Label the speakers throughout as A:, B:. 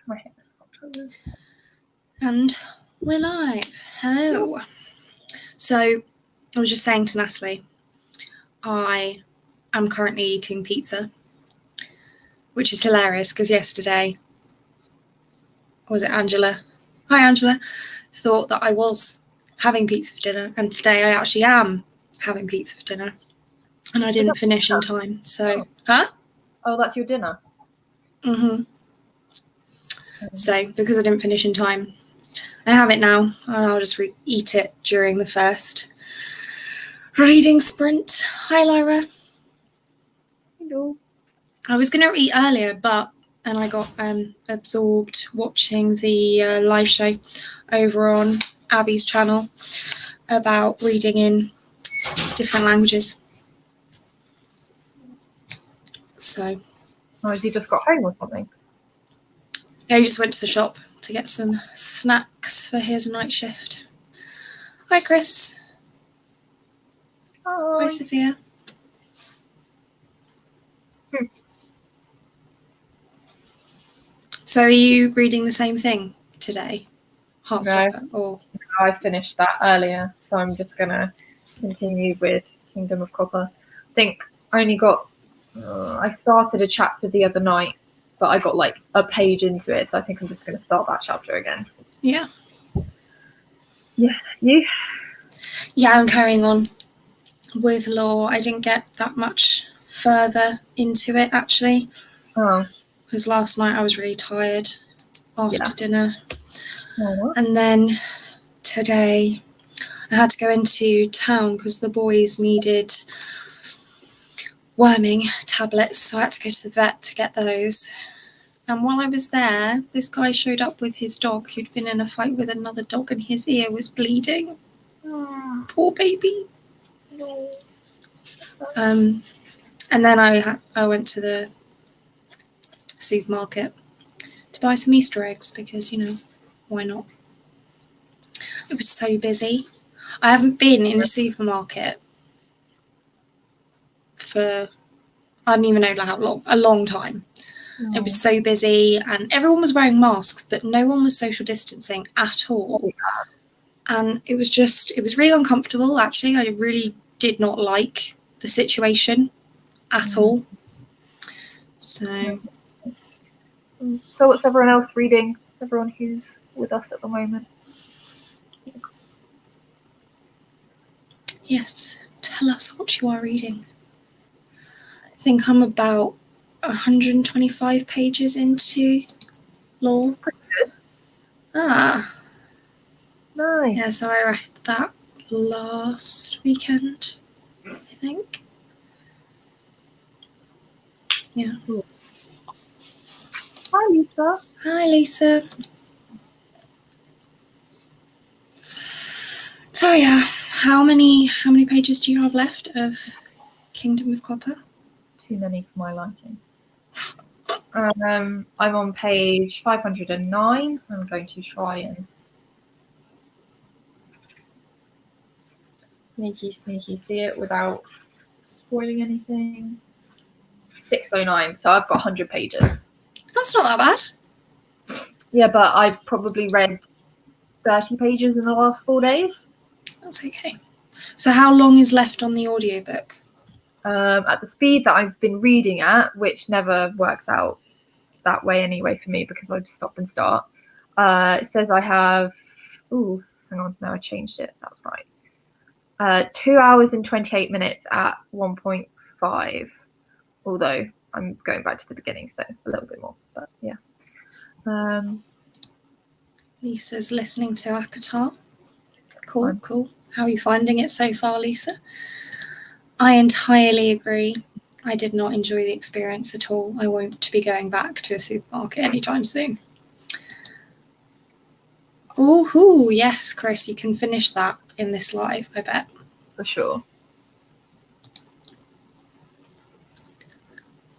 A: My hair is soft.
B: And we're live. Hello. So I was just saying to Natalie, I am currently eating pizza, which is hilarious because yesterday, was it Angela? Hi, Angela. Thought that I was having pizza for dinner, and today I actually am having pizza for dinner, and I didn't finish in time. So,
A: Oh, that's your dinner?
B: Mm-hmm. So, because I didn't finish in time, I have it now, and I'll just eat it during the first reading sprint. Hi, Lyra.
A: Hello.
B: I was going to eat earlier, and I got absorbed watching the live show over on Abby's channel about reading in different languages. So.
A: Oh, has he just got home or something?
B: Yeah, he just went to the shop to get some snacks for his night shift. Hi, Chris.
A: Hi.
B: Hi, Sophia. So are you reading the same thing today? Heartstopper?
A: No,
B: or
A: I finished that earlier, so I'm just going to continue with Kingdom of Copper. I think I only got... I started a chapter the other night, but I got like a page into it, so I think I'm just going to start that chapter again.
B: Yeah.
A: Yeah, you?
B: Yeah, I'm carrying on with law. I didn't get that much further into it, actually.
A: Oh.
B: Because last night I was really tired after dinner.
A: Oh,
B: and then today I had to go into town because the boys needed worming tablets, so I had to go to the vet to get those. And while I was there, this guy showed up with his dog who'd been in a fight with another dog and his ear was bleeding. Poor baby.
A: No.
B: And then I went to the supermarket to buy some Easter eggs because, why not? It was so busy. I haven't been in a supermarket for, I don't even know how long, a long time. Oh. It was so busy and everyone was wearing masks, but no one was social distancing at all. And it was really uncomfortable, actually. I really did not like the situation at all. So
A: what's everyone else reading? Everyone who's with us at the moment?
B: Yes, tell us what you are reading. I think I'm about 125 pages into law.
A: That's pretty good. Nice.
B: Yeah, so I read that last weekend, I think. Yeah.
A: Cool. Hi, Lisa.
B: Hi, Lisa. So yeah, how many pages do you have left of Kingdom of Copper?
A: Too many for my liking. I'm on page 509. I'm going to try and sneaky see it without spoiling anything. 609, so I've got 100 pages.
B: That's not that bad.
A: Yeah, but I probably read 30 pages in the last 4 days.
B: That's okay. So how long is left on the audiobook?
A: At the speed that I've been reading at, which never works out that way anyway for me because I stop and start. It says I have... Ooh, hang on. No, I changed it. That was right. 2 hours and 28 minutes at 1.5. Although I'm going back to the beginning, so a little bit more. But yeah.
B: Lisa's listening to Akatar. Cool. How are you finding it so far, Lisa? I entirely agree. I did not enjoy the experience at all. I won't be going back to a supermarket anytime soon. Ooh, yes, Chris, you can finish that in this live, I bet.
A: For sure.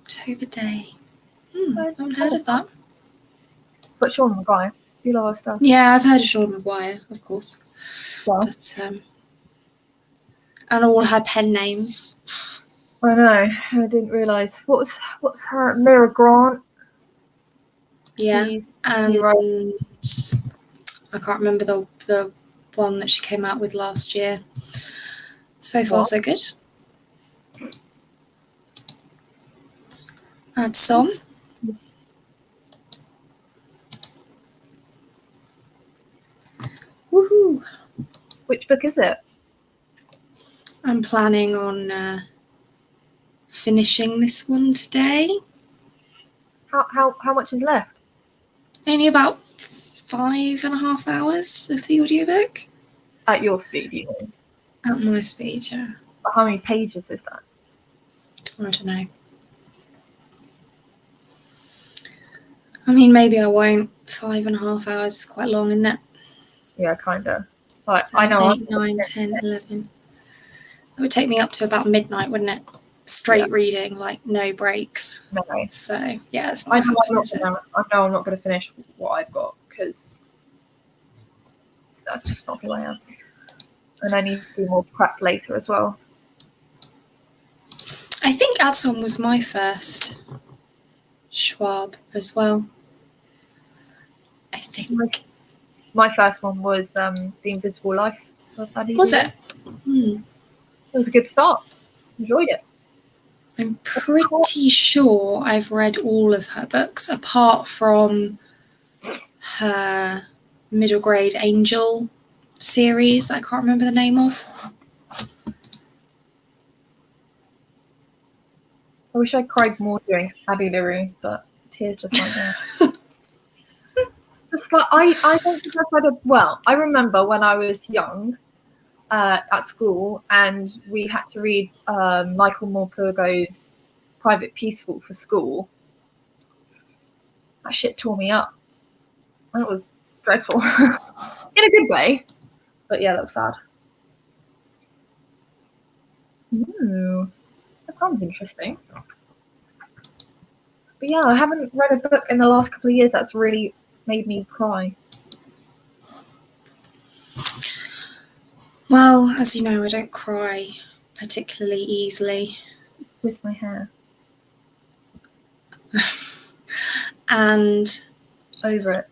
B: October Day. I haven't heard of that.
A: But Sean Maguire, you love our stuff.
B: Yeah, I've heard of Sean Maguire, of course. Well. But, and all her pen names.
A: I know. I didn't realise. What's her... Mira Grant?
B: Yeah,
A: He
B: and
A: wrote.
B: I can't remember the one that she came out with last year. So far,
A: What?
B: so good. Add some. Woohoo!
A: Which book is it?
B: I'm planning on finishing this one today.
A: How much is left?
B: Only about 5.5 hours of the audiobook.
A: At your speed, you mean?
B: At my speed, yeah.
A: But how many pages is that?
B: I don't know. I mean, maybe I won't. 5.5 hours is quite long, isn't it?
A: Yeah, kinda. Like,
B: So
A: I know.
B: 8, 9, 10, 11. It would take me up to about midnight, wouldn't it? Straight reading, like no breaks.
A: No.
B: So yeah, it's not happening, is it?
A: I know I'm not going to finish what I've got because that's just not who I am. And I need to do more prep later as well.
B: I think Adson was my first Schwab as well. I think.
A: My first one was The Invisible Life of Addie.
B: Was it?
A: It was a good start. Enjoyed it.
B: I'm pretty sure I've read all of her books apart from her middle grade Angel series I can't remember the name of.
A: I wish I cried more during Abbey LaRue, but tears just went there. Just like I don't think I've read a well. I remember when I was young, at school, and we had to read Michael Morpurgo's Private Peaceful for school. That shit tore me up. That was dreadful. In a good way. But yeah, that was sad. Ooh, that sounds interesting. But yeah, I haven't read a book in the last couple of years that's really made me cry.
B: Well, as you know, I don't cry particularly easily.
A: With my hair.
B: And
A: over it.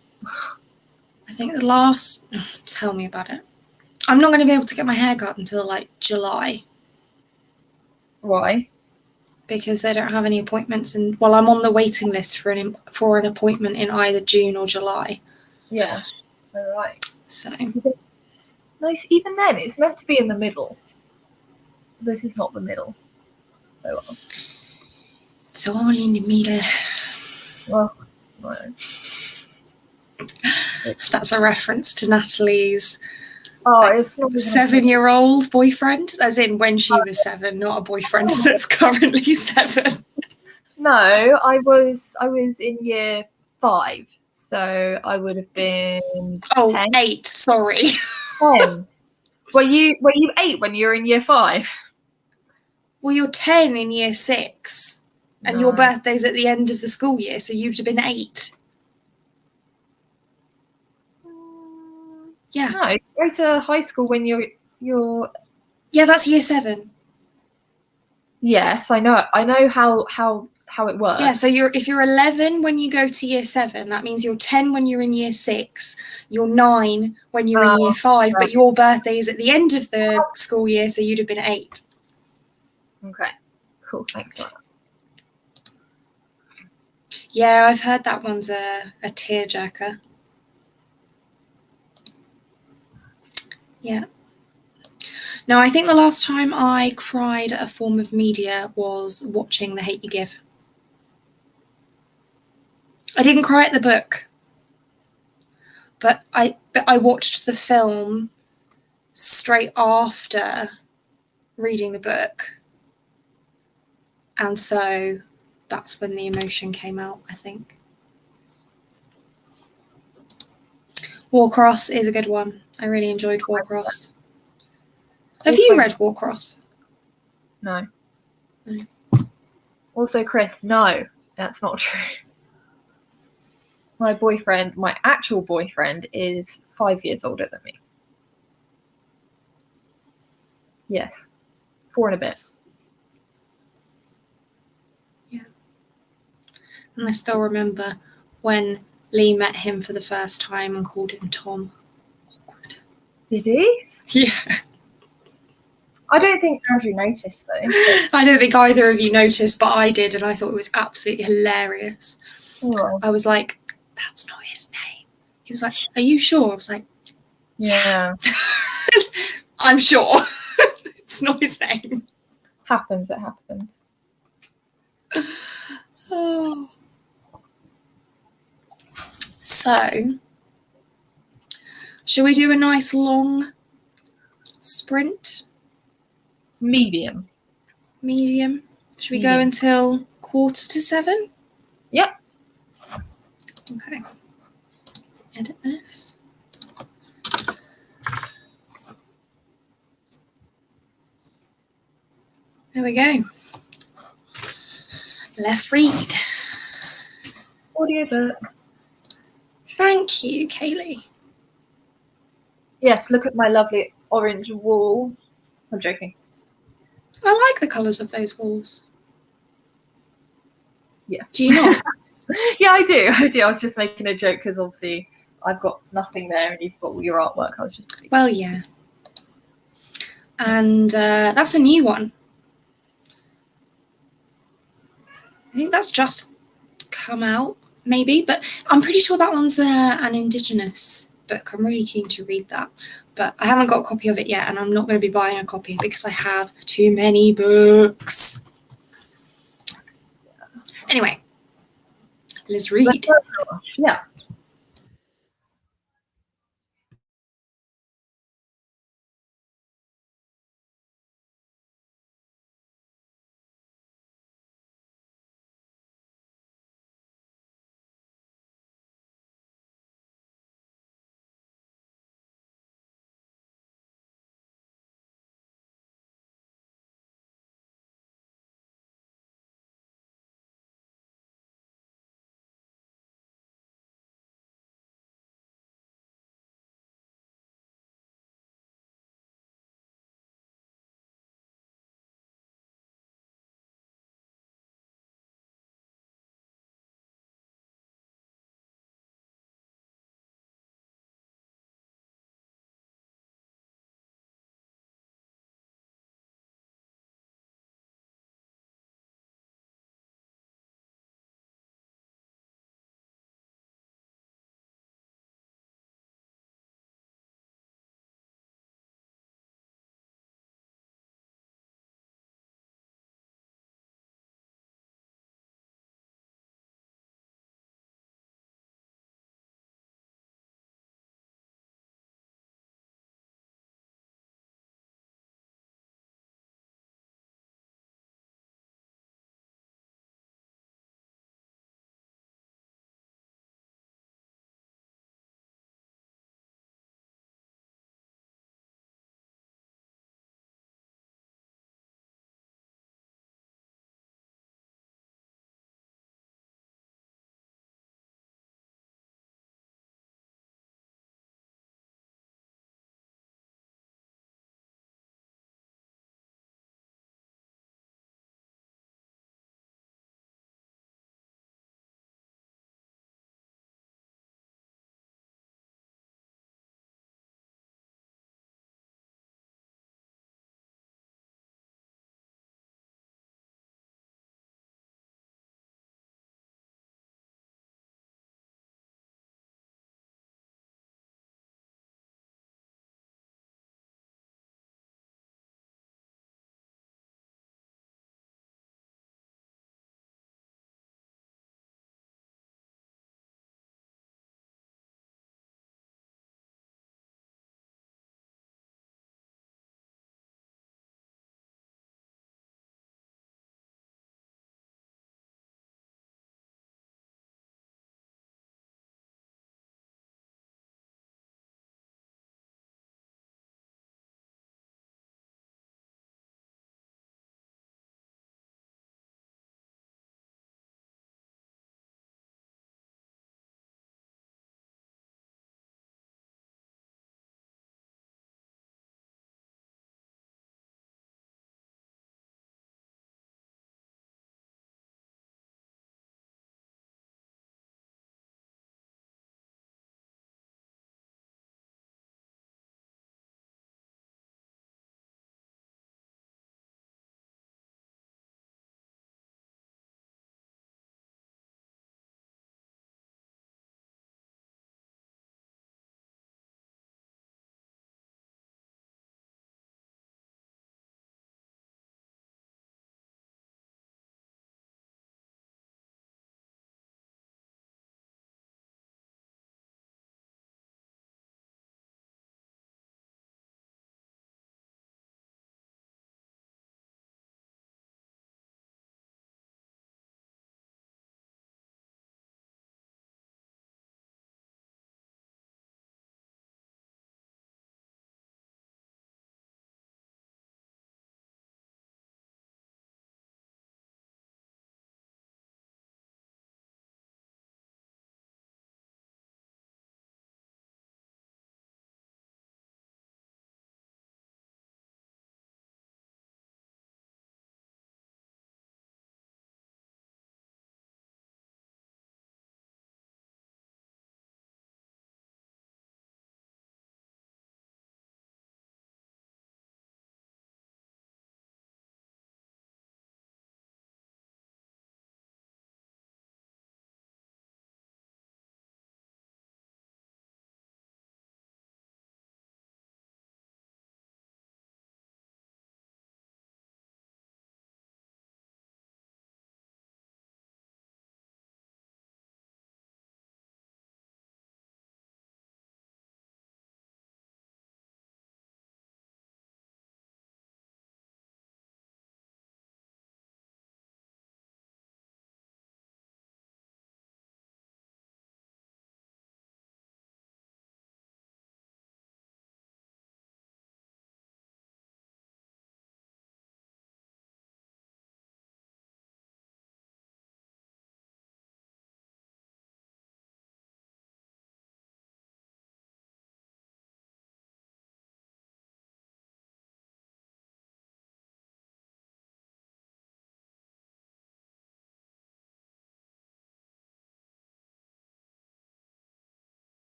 B: I think the last... Tell me about it. I'm not going to be able to get my hair cut until like July.
A: Why?
B: Because they don't have any appointments, and well, I'm on the waiting list for an appointment in either June or July.
A: Yeah. All right.
B: So
A: Nice. Even then, it's meant to be in the middle. This is not the middle. Oh well.
B: It's all in the middle.
A: Well, no.
B: That's a reference to Natalie's
A: it's not
B: 7-year-old boyfriend, as in when she was 7, not a boyfriend that's currently 7.
A: No, I was in year 5, so I would have been 10.
B: 8. Sorry.
A: 10. Were you 8 when you were in year 5?
B: Well, you're 10 in year 6, and your birthday's at the end of the school year, so you'd have been 8. Yeah.
A: No, you go to high school when you're.
B: Yeah, that's year 7.
A: Yes, I know. I know how it works.
B: Yeah, so if you're 11 when you go to year 7, that means you're 10 when you're in year 6, you're 9 when you're in year 5, but your birthday is at the end of the school year, so you'd have been 8.
A: Okay, cool. Thanks for that.
B: Yeah, I've heard that one's a tearjerker. Yeah. No, I think the last time I cried at a form of media was watching The Hate U Give. I didn't cry at the book, but I watched the film straight after reading the book, and so that's when the emotion came out, I think. Warcross is a good one. I really enjoyed Warcross. Have you read Warcross?
A: No. Also, Chris, no, that's not true. My actual boyfriend, is 5 years older than me. Yes. 4 and a bit.
B: Yeah. And I still remember when Lee met him for the first time and called him Tom. Awkward.
A: Did he?
B: Yeah.
A: I don't think Andrew noticed though.
B: I don't think either of you noticed, but I did, and I thought it was absolutely hilarious.
A: Oh.
B: I was like, that's not his name. He was like, are you sure? I was like,
A: Yeah.
B: I'm sure. It's not his name.
A: Happens, it happens.
B: Oh. So, shall we do a nice long sprint?
A: Medium.
B: Medium? Should we go until 6:45?
A: Yep.
B: Okay. Edit this. There we go. Let's read.
A: Audiobook.
B: Thank you, Kaylee.
A: Yes, look at my lovely orange wall. I'm joking.
B: I like the colours of those walls.
A: Yes.
B: Do you not?
A: Yeah, I do. I was just making a joke because obviously I've got nothing there and you've got all your artwork. I was just.
B: Well, yeah. And that's a new one. I think that's just come out, maybe, but I'm pretty sure that one's an Indigenous book. I'm really keen to read that, but I haven't got a copy of it yet, and I'm not going to be buying a copy because I have too many books. Anyway, let's read.
A: Yeah.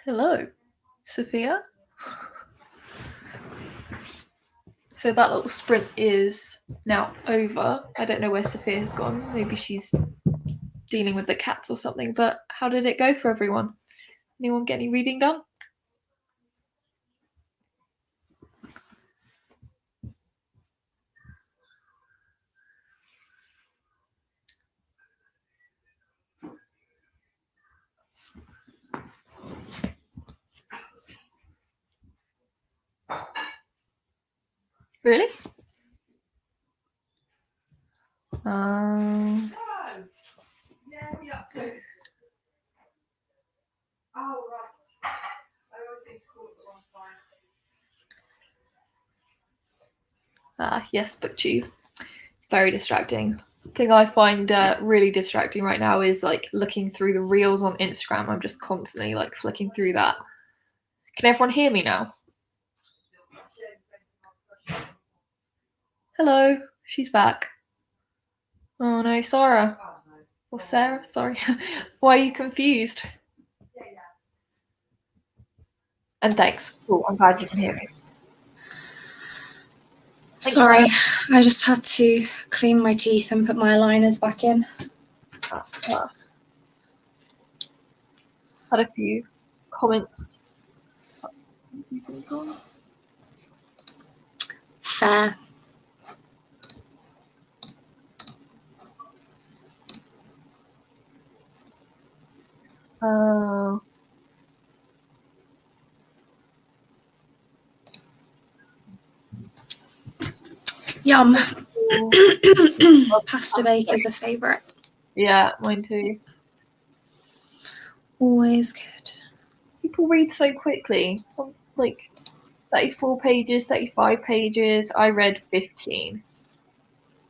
A: Hello, Sophia. So that little sprint is now over. I don't know where Sophia's gone. Maybe she's dealing with the cats or something. But how did it go for everyone? Anyone get any reading done? Really? Yes, booktube. It's very distracting. The thing I find really distracting right now is like looking through the reels on Instagram. I'm just constantly like flicking through that. Can everyone hear me now? Hello, she's back. Oh no, Sarah. Or Sarah, sorry. Why are you confused? And thanks. Cool, I'm glad you can hear me.
B: Sorry, I just had to clean my teeth and put my aligners back in.
A: Had a few comments.
B: Fair. Yum. Pasta bake is a favourite.
A: Yeah, mine too.
B: Always good.
A: People read so quickly. Some like 34 pages, 35 pages. I read 15.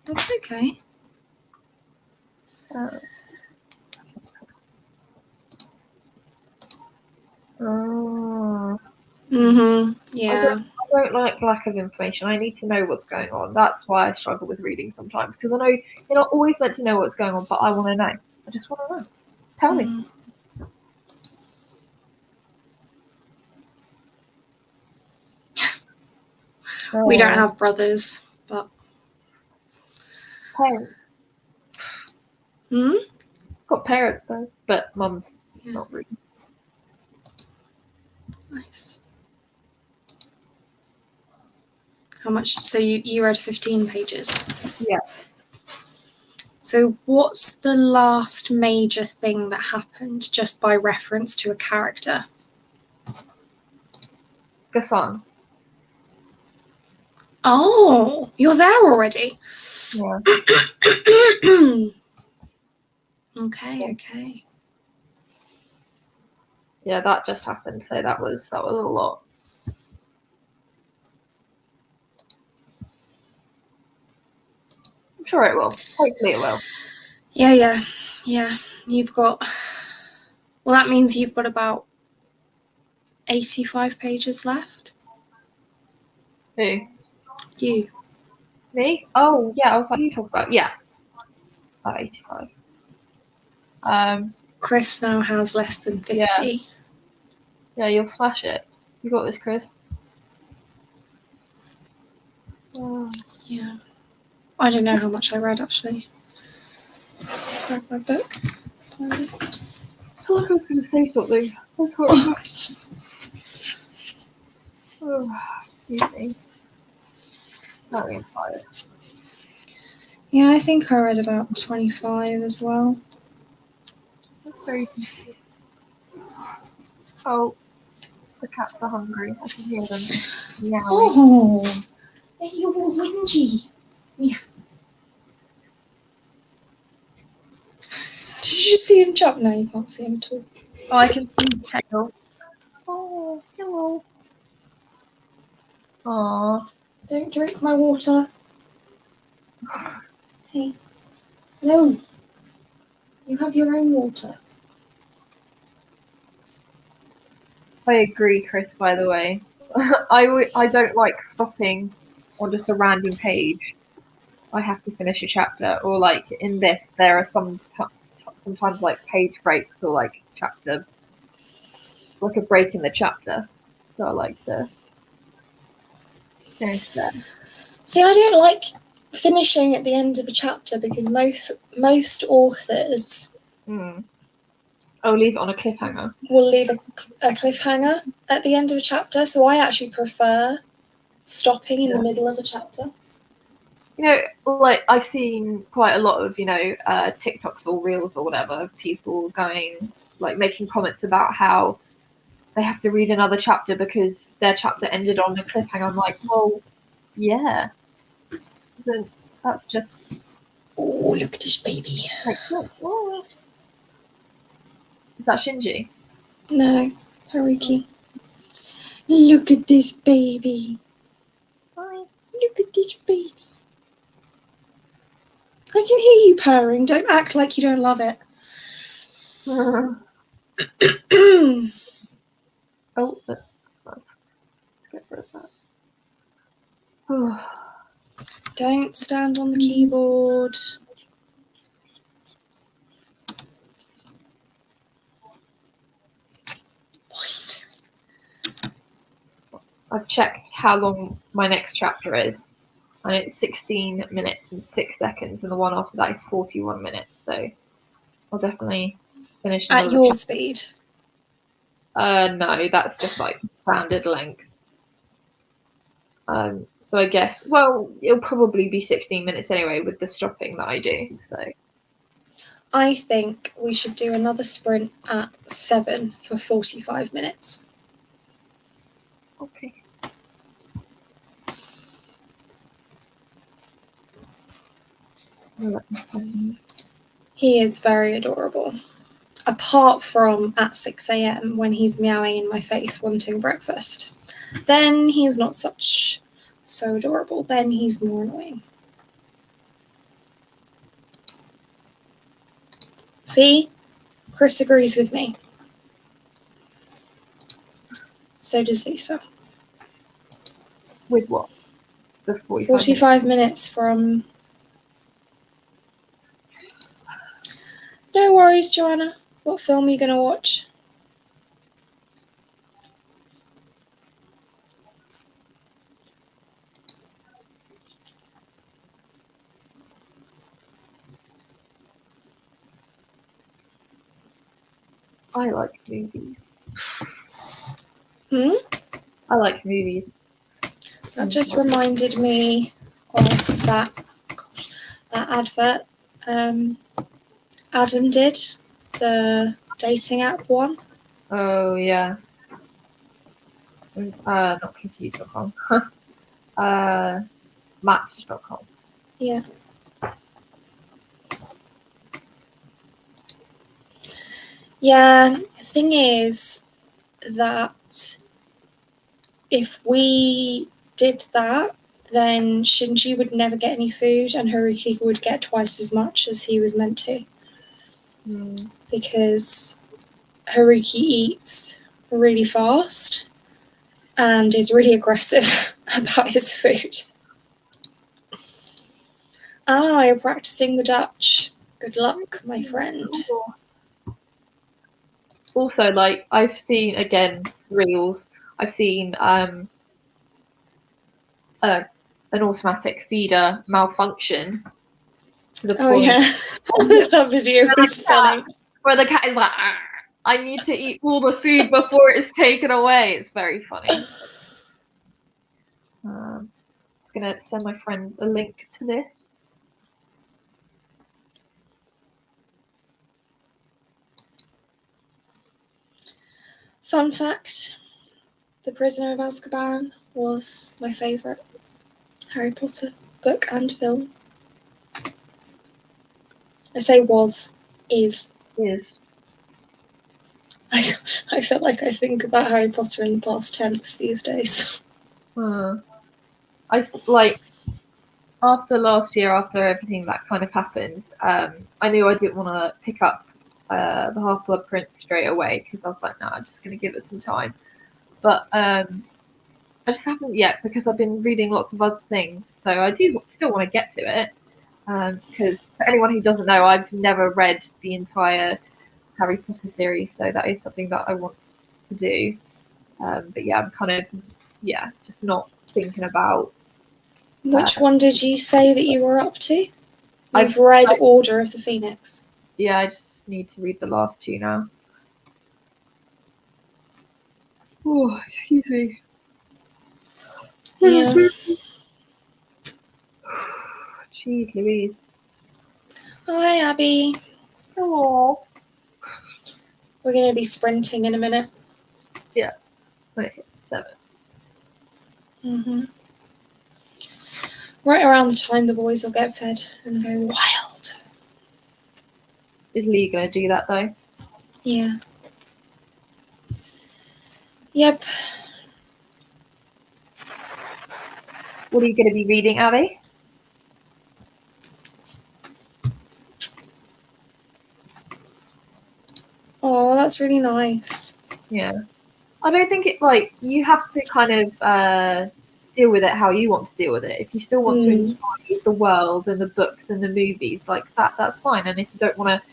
B: That's okay. Yeah.
A: I don't like lack of information. I need to know what's going on. That's why I struggle with reading sometimes, because I know you're not always meant to know what's going on, but I want to know. I just want to know. Tell me.
B: We don't have brothers, but
A: parents.
B: Hmm?
A: Got parents though, but mum's not reading.
B: Nice. How much? So you read 15 pages?
A: Yeah.
B: So what's the last major thing that happened just by reference to a character?
A: Gassan.
B: Oh, you're there already?
A: Yeah.
B: Okay.
A: Yeah, that just happened, so that was a lot. I'm sure it will. Hopefully it will.
B: Yeah. You've got... Well, that means you've got about 85 pages left.
A: Who?
B: You.
A: Me? Oh, yeah, I was like, you talk about... Yeah. 85.
B: Chris now has less than 50.
A: Yeah, you'll smash it. You got this, Chris.
B: Yeah. I don't know how much I read, actually. Grab my book.
A: I feel like I was going to say something. I can't remember. Excuse me. Very tired.
B: Yeah, I think I read about 25 as well.
A: That's very confusing. Oh, the cats are hungry. I can hear them meowing.
B: Oh, you're all whingy. Yeah. Did you see him jump? No, you can't see him at all.
A: Oh, I can see his tail. Oh, hello. Aw.
B: Don't drink my water. Hey. No. You have your own water.
A: I agree, Chris, by the way. I don't like stopping on just a random page. I have to finish a chapter, or like in this, there are sometimes like page breaks or like chapter like a break in the chapter. So I like to finish there.
B: See, I don't like finishing at the end of a chapter because most authors
A: Leave it on a cliffhanger.
B: will leave a cliffhanger at the end of a chapter, so I actually prefer stopping in the middle of a chapter.
A: You know, like I've seen quite a lot of, TikToks or Reels or whatever, of people going, like making comments about how they have to read another chapter because their chapter ended on a cliffhanger. I'm like, well, yeah. That's just...
B: Oh, look at this baby.
A: Like, what? Is that Shinji?
B: No, Haruki. Look at this baby.
A: Hi.
B: Look at this baby. I can hear you purring. Don't act like you don't love it.
A: Oh, let's get rid of that.
B: Don't stand on the keyboard. What?
A: I've checked how long my next chapter is, and it's 16 minutes and 6 seconds, and the one after that is 41 minutes. So I'll definitely finish
B: At your speed.
A: No, that's just like standard length. So I guess, well, it'll probably be 16 minutes anyway with the stopping that I do. So
B: I think we should do another sprint at 7 for 45 minutes.
A: Okay.
B: He is very adorable. Apart from at 6 a.m. when he's meowing in my face wanting breakfast. Then he's not so adorable. Then he's more annoying. See? Chris agrees with me. So does Lisa.
A: With what? The
B: 45 minutes from... No worries, Joanna. What film are you going to watch?
A: I like movies.
B: I
A: like movies.
B: That just reminded me of that advert Adam did, the dating app one.
A: Oh, yeah. Not confused.com. Match.com.
B: Yeah. Yeah, the thing is that if we did that, then Shinji would never get any food and Haruki would get twice as much as he was meant to. Because Haruki eats really fast and is really aggressive about his food. You're practicing the Dutch. Good luck, my friend.
A: Also, like, I've seen, again, Reels. I've seen an automatic feeder malfunction. To the point
B: yeah. That video was funny.
A: Where the cat is like, I need to eat all the food before it's taken away. It's very funny. Just going to send my friend a link to this.
B: Fun fact, The Prisoner of Azkaban was my favourite Harry Potter book and film. I say was, is. I feel like I think about Harry Potter in the past tense these days.
A: I like, after last year, after everything that kind of happened, I knew I didn't want to pick up the Half-Blood Prince straight away because I was like, no, I'm just going to give it some time. But I just haven't yet because I've been reading lots of other things. So I do still want to get to it because for anyone who doesn't know, I've never read the entire Harry Potter series. So that is something that I want to do. But yeah, I'm kind of just not thinking about.
B: Which one did you say that you were up to?
A: I've
B: You've read Order of the Phoenix.
A: Yeah, I just need to read the last two now. Oh, excuse me.
B: Yeah.
A: Jeez Louise.
B: Hi, Abby.
A: Oh.
B: We're going to be sprinting in a minute.
A: Yeah, when it hits 7.
B: Mm-hmm. Right around the time the boys will get fed and go wild.
A: Is Lee going to do that though?
B: Yeah. Yep.
A: What are you going to be reading, Abby?
B: Oh, that's really nice.
A: Yeah. I don't think it, like, you have to kind of deal with it how you want to deal with it. If you still want to enjoy the world and the books and the movies, like that's fine. And if you don't want to,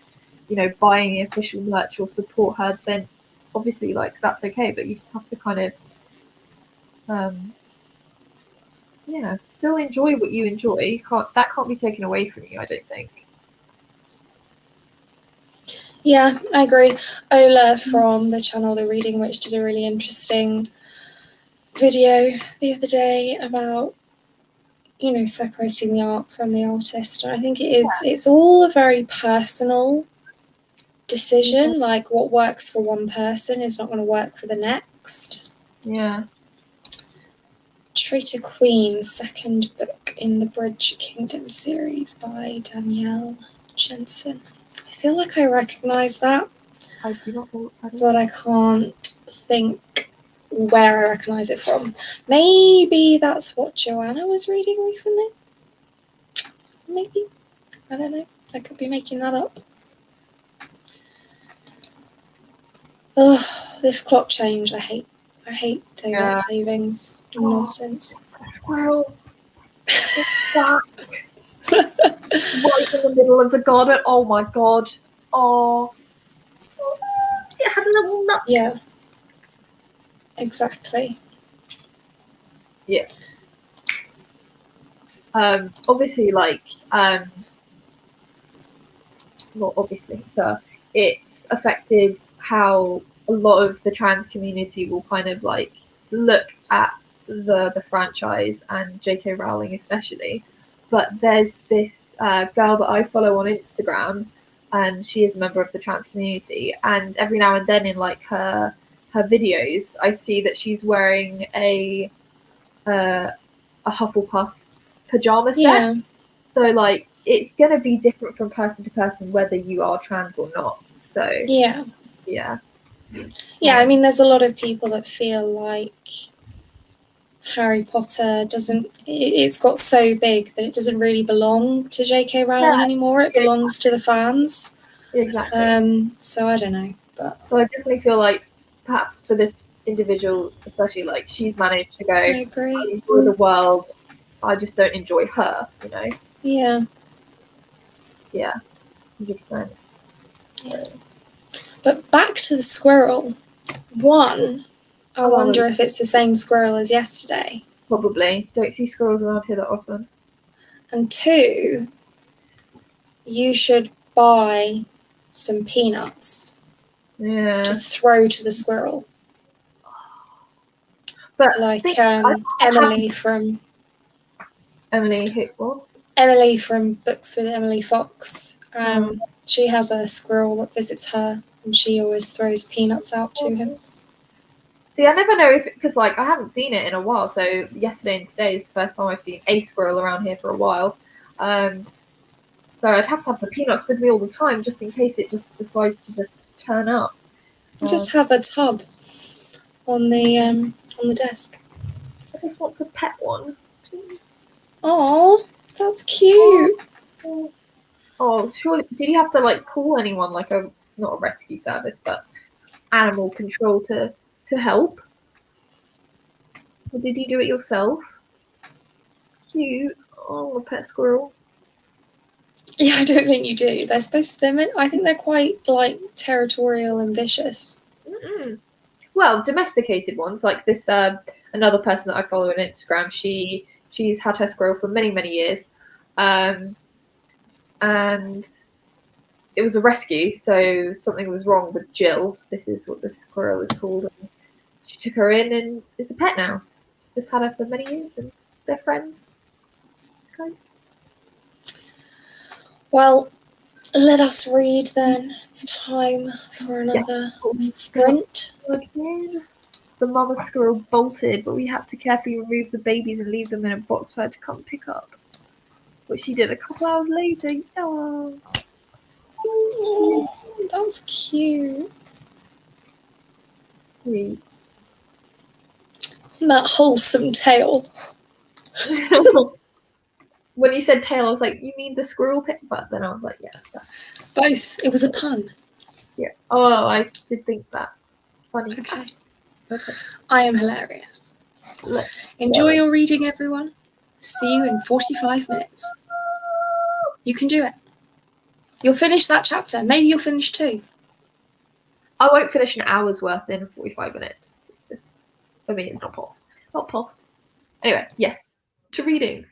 A: you know, buy any official merch or support her, then obviously, like, that's okay. But you just have to kind of, still enjoy what you enjoy. That can't be taken away from you, I don't think.
B: Yeah, I agree. Ola from the channel The Reading Witch did a really interesting video the other day about, you know, separating the art from the artist. And I think it's all a very personal decision.
A: Yeah.
B: Like, what works for one person is not going to work for the next.
A: Yeah.
B: Traitor Queen, second book in the Bridge Kingdom series by Danielle Jensen. I feel like I recognise that.
A: I do not know what that is.
B: But I can't think where I recognise it from. Maybe that's what Joanna was reading recently? Maybe. I don't know. I could be making that up. Ugh, this clock change, I hate daylight savings nonsense.
A: Squirrel. Right in the middle of the garden. Oh my god. Oh. It had a little nut.
B: Yeah. Exactly.
A: Yeah. Obviously, like, well, obviously, it's affected how a lot of the trans community will kind of like look at the franchise and J.K. Rowling especially. But there's this girl that I follow on Instagram, and she is a member of the trans community. And every now and then, in like her videos, I see that she's wearing a Hufflepuff pajama set.
B: Yeah.
A: So like it's gonna be different from person to person whether you are trans or not. So
B: Yeah.
A: yeah.
B: Yeah, I mean, there's a lot of people that feel like Harry Potter it's got so big that it doesn't really belong to J.K. Rowling anymore. It belongs to the fans.
A: Exactly.
B: So I don't know. But
A: so I definitely feel like perhaps for this individual, especially, like she's managed to go,
B: I agree.
A: I enjoy the world, I just don't enjoy her, you know?
B: Yeah.
A: Yeah. 100%.
B: Yeah. But back to the squirrel. One, I wonder if it's the same squirrel as yesterday.
A: Probably. Don't see squirrels around here that often.
B: And two, you should buy some peanuts to throw to the squirrel.
A: But
B: like Emily from Emily from Books with Emily Fox. She has a squirrel that visits her, and she always throws peanuts out to him.
A: See, I never know because like I haven't seen it in a while. So yesterday and today is the first time I've seen a squirrel around here for a while. So I'd have to have the peanuts with me all the time just in case it just decides to just turn up.
B: You just have a tub on the desk.
A: I just want to pet one.
B: Oh, that's cute.
A: Oh, surely did you have to like call anyone, like not a rescue service, but animal control to help? Or did you do it yourself? Cute. Oh, a pet squirrel.
B: Yeah, I don't think you do. They're supposed to. I think they're quite like territorial and vicious.
A: Mm-mm. well, domesticated ones, like this another person that I follow on Instagram. She's had her squirrel for many, many years, and it was a rescue, so something was wrong with Jill. This is what the squirrel is called. And she took her in, and it's a pet now. Just had her for many years, and they're friends. Okay.
B: Well, let us read then. It's time for another sprint.
A: Again. The mother squirrel bolted, but we had to carefully remove the babies and leave them in a box for her to come pick up, which she did a couple hours later. Oh,
B: That was cute.
A: sweet.
B: That wholesome tale.
A: When you said tail, I was like, you mean the squirrel tail? But then I was like, yeah.
B: Both. It was a pun.
A: Yeah. Oh, I did think that. Funny.
B: Okay.
A: Okay.
B: I am hilarious. Enjoy your reading, everyone. See you in 45 minutes. You can do it. You'll finish that chapter. Maybe you'll finish 2.
A: I won't finish an hour's worth in 45 minutes. It's not pos. Not pos. Anyway, yes. To reading.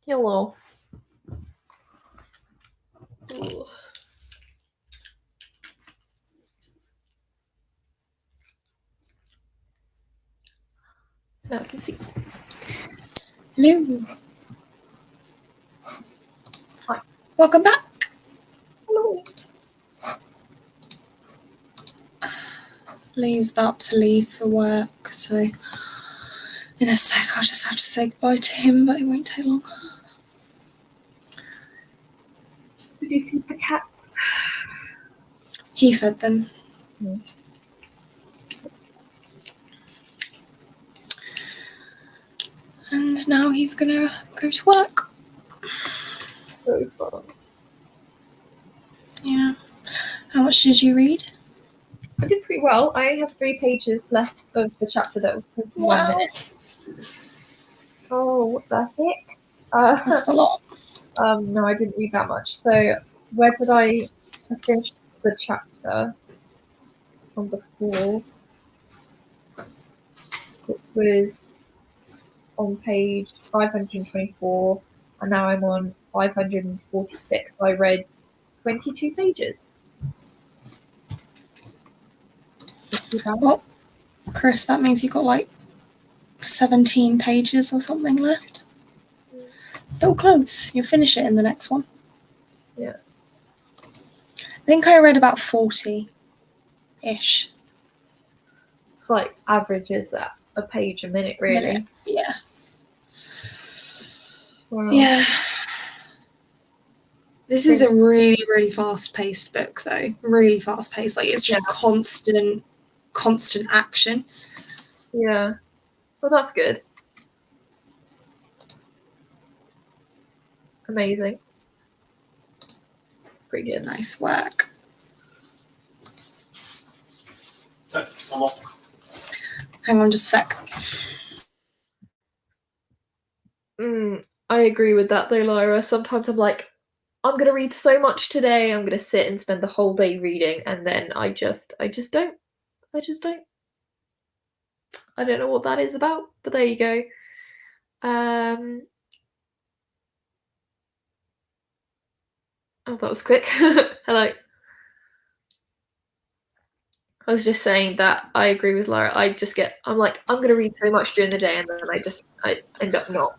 A: Hello. Ooh. Now I can see.
B: Hello.
A: Hi.
B: Welcome back.
A: Hello.
B: Lee's about to leave for work, so in a sec I'll just have to say goodbye to him, but it won't take long.
A: Did you feed the cat?
B: He fed them.
A: Mm.
B: And now he's gonna go to work.
A: So fun.
B: Yeah. How much did you read?
A: I did pretty well. I only have 3 pages left of the chapter that was 1 minute. Oh, what the heck?
B: That's a lot.
A: No, I didn't read that much. So where did I finish the chapter on before? It was on page 524, and now I'm on 546. So I read 22 pages.
B: Well, Chris, that means you've got like 17 pages or something left. Still close. You'll finish it in the next one.
A: Yeah.
B: I think I read about 40-ish.
A: It's like averages at a page a minute, really.
B: Yeah.
A: Wow.
B: Yeah. This is a really, really fast-paced book, though. Really fast-paced. Like, it's just constant action.
A: Yeah. Well, that's good. Amazing. Pretty good.
B: Nice work. Hang on just a sec.
A: I agree with that, though, Lyra. Sometimes I'm like, I'm going to read so much today. I'm going to sit and spend the whole day reading, and then I just don't. I don't know what that is about, but there you go. Oh, that was quick. Hello. I was just saying that I agree with Lyra. I'm like, I'm going to read so much during the day, and then I end up not.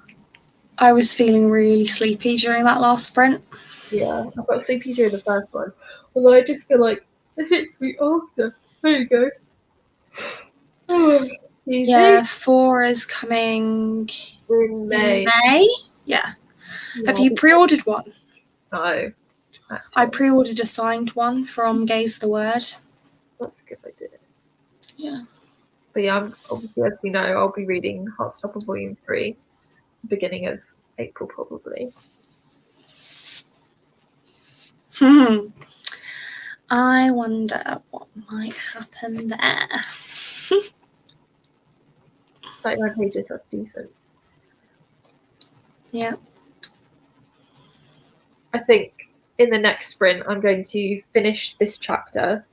B: I was feeling really sleepy during that last sprint.
A: Yeah, I got sleepy during the first one. Although I just feel like it hits me after. There you go.
B: Yeah, 4 is coming
A: in May.
B: Yeah. Have you pre-ordered one?
A: No. Actually.
B: I pre-ordered a signed one from Gaze the Word.
A: That's a good idea.
B: Yeah.
A: But yeah, obviously, as we know, I'll be reading Heartstopper Volume 3, beginning of April, probably.
B: I wonder what might happen there.
A: 39 pages, that's decent.
B: Yeah.
A: I think in the next sprint, I'm going to finish this chapter.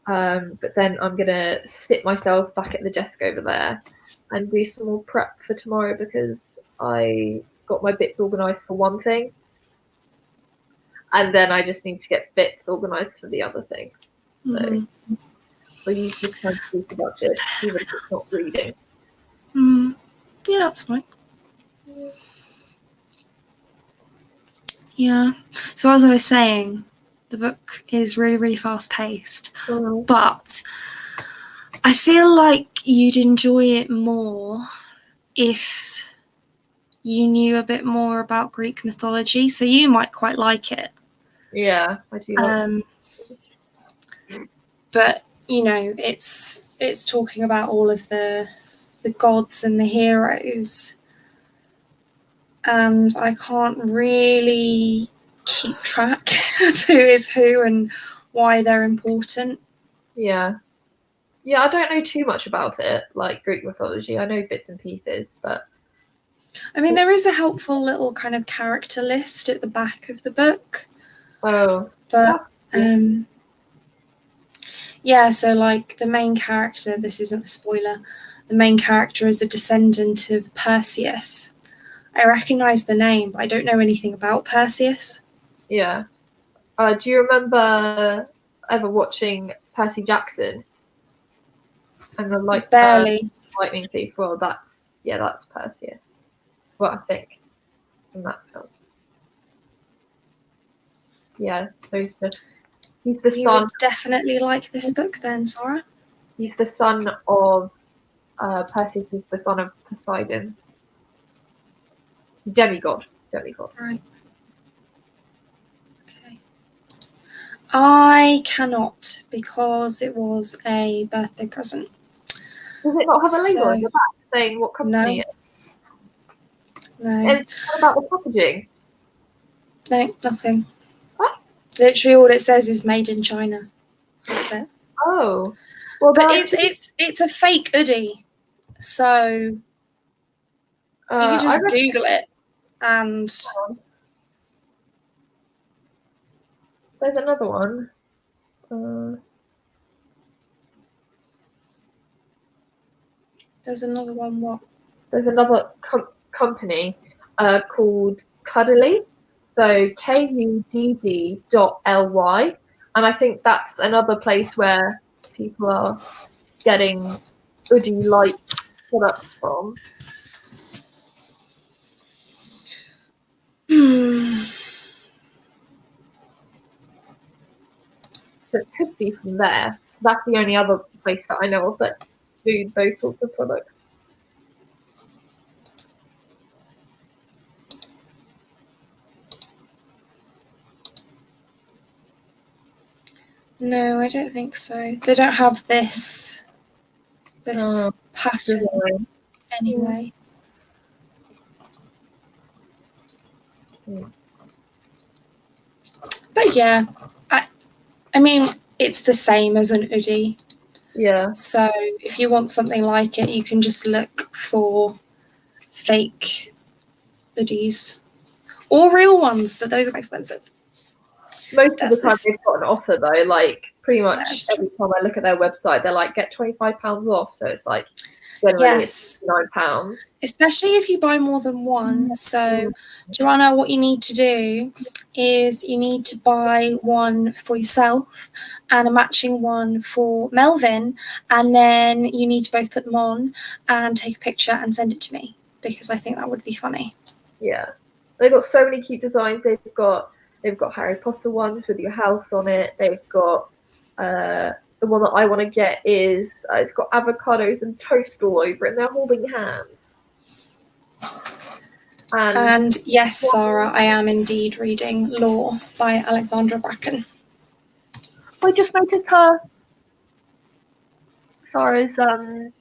A: But then I'm going to sit myself back at the desk over there and do some more prep for tomorrow, because I got my bits organised for one thing. And then I just need to get bits organised for the other thing. So I'll use this time to think about it, even if it's not reading.
B: Yeah, that's fine. Yeah. So as I was saying, the book is really, really fast-paced. But I feel like you'd enjoy it more if you knew a bit more about Greek mythology. So you might quite like it.
A: Yeah, I do like it.
B: But, you know, it's talking about all of the gods and the heroes. And I can't really keep track of who is who and why they're important.
A: Yeah. Yeah, I don't know too much about it, like Greek mythology. I know bits and pieces, but...
B: I mean, there is a helpful little kind of character list at the back of the book.
A: Oh.
B: But, yeah, so like the main character, this isn't a spoiler, the main character is a descendant of Perseus. I recognise the name, but I don't know anything about Perseus.
A: Yeah. Do you remember ever watching Percy Jackson? And the
B: Barely.
A: lightning thief? Well, that's Perseus. What I think from that film. Yeah, so he's the
B: You
A: son.
B: would definitely like this book then, Sarah.
A: He's the son of Perseus is the son of Poseidon. Demigod.
B: Right. Okay. I cannot because it was a birthday present.
A: Does it not have a label on the back saying what company it is?
B: No.
A: And what about the packaging?
B: No, nothing.
A: What?
B: Literally all it says is made in China. That's it.
A: Oh. Well,
B: But it's a fake hoodie. So you can just Google it and
A: there's another one.
B: There's another one. What?
A: There's another company called Cuddly, so KUDD.ly, and I think that's another place where people are getting hoodie-like products from. So it could be from there. That's the only other place that I know of that do those sorts of products.
B: No, I don't think so. They don't have this pattern anyway. But yeah, I mean, it's the same as an hoodie.
A: Yeah.
B: So if you want something like it, you can just look for fake hoodies or real ones, but those are expensive.
A: Most of the time they've got an offer though, like pretty much every time I look at their website, they're like, get £25 off. So it's like generally it's £9.
B: Especially if you buy more than one. So Joanna, what you need to do is you need to buy one for yourself and a matching one for Melvin, and then you need to both put them on and take a picture and send it to me, because I think that would be funny.
A: Yeah. They've got so many cute designs. They've got Harry Potter ones with your house on it. They've got the one that I want to get is it's got avocados and toast all over it, and they're holding hands.
B: And yes, Sarah, I am indeed reading Law by Alexandra Bracken.
A: I just noticed her. Sarah's you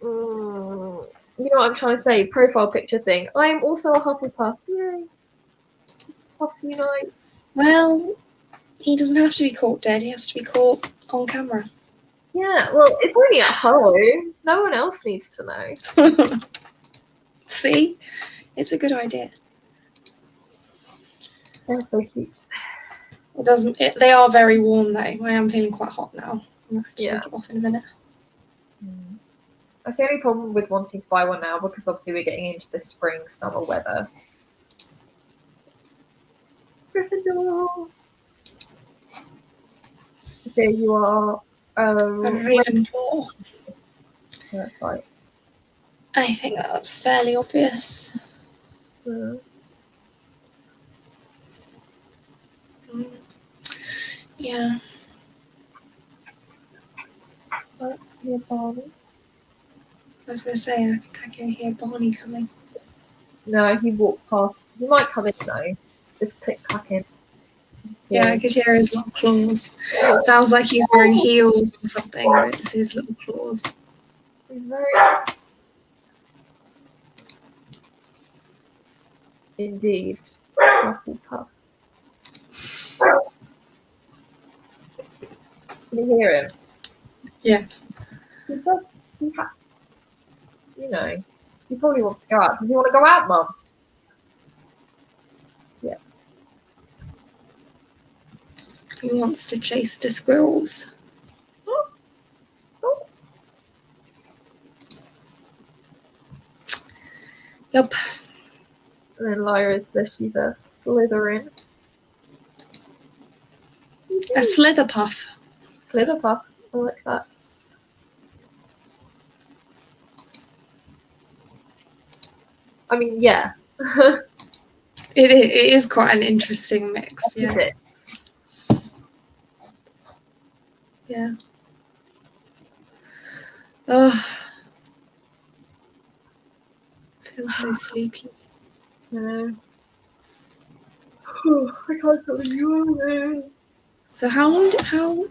A: know what I'm trying to say, profile picture thing. I am also a Hufflepuff. Yay. Puffs unite.
B: Well, he doesn't have to be caught dead, he has to be caught on camera.
A: Yeah, well, it's only at home. No one else needs to know.
B: See? It's a good idea.
A: They're so cute.
B: They are very warm though. I am feeling quite hot now. I'm going to take it off in a minute.
A: That's the only problem with wanting to buy one now, because obviously we're getting into the spring, summer weather. Gryffindor. There you are.
B: Ravenclaw.
A: That's right.
B: I think that's fairly obvious. Yeah.
A: Hear Barney.
B: I was going to say, I think I can hear Barney coming.
A: No, he walked past. He might come in though. Just click clack in.
B: Yeah, I could hear his little claws. It sounds like he's wearing heels or something, but it's his little claws.
A: He's very... Indeed. Hufflepuff. Can you hear him?
B: Yes.
A: He does. You know, he probably wants to go out. Does he want to go out, Mum? Yeah.
B: He wants to chase the squirrels. Yup.
A: And then Lyra says she's a Slytherin.
B: A Slitherpuff.
A: Slitherpuff. I like that. I mean, yeah.
B: It is quite an interesting mix. Yeah. Yeah. Oh, I feel so sleepy.
A: No. Oh, I can't tell you.
B: So how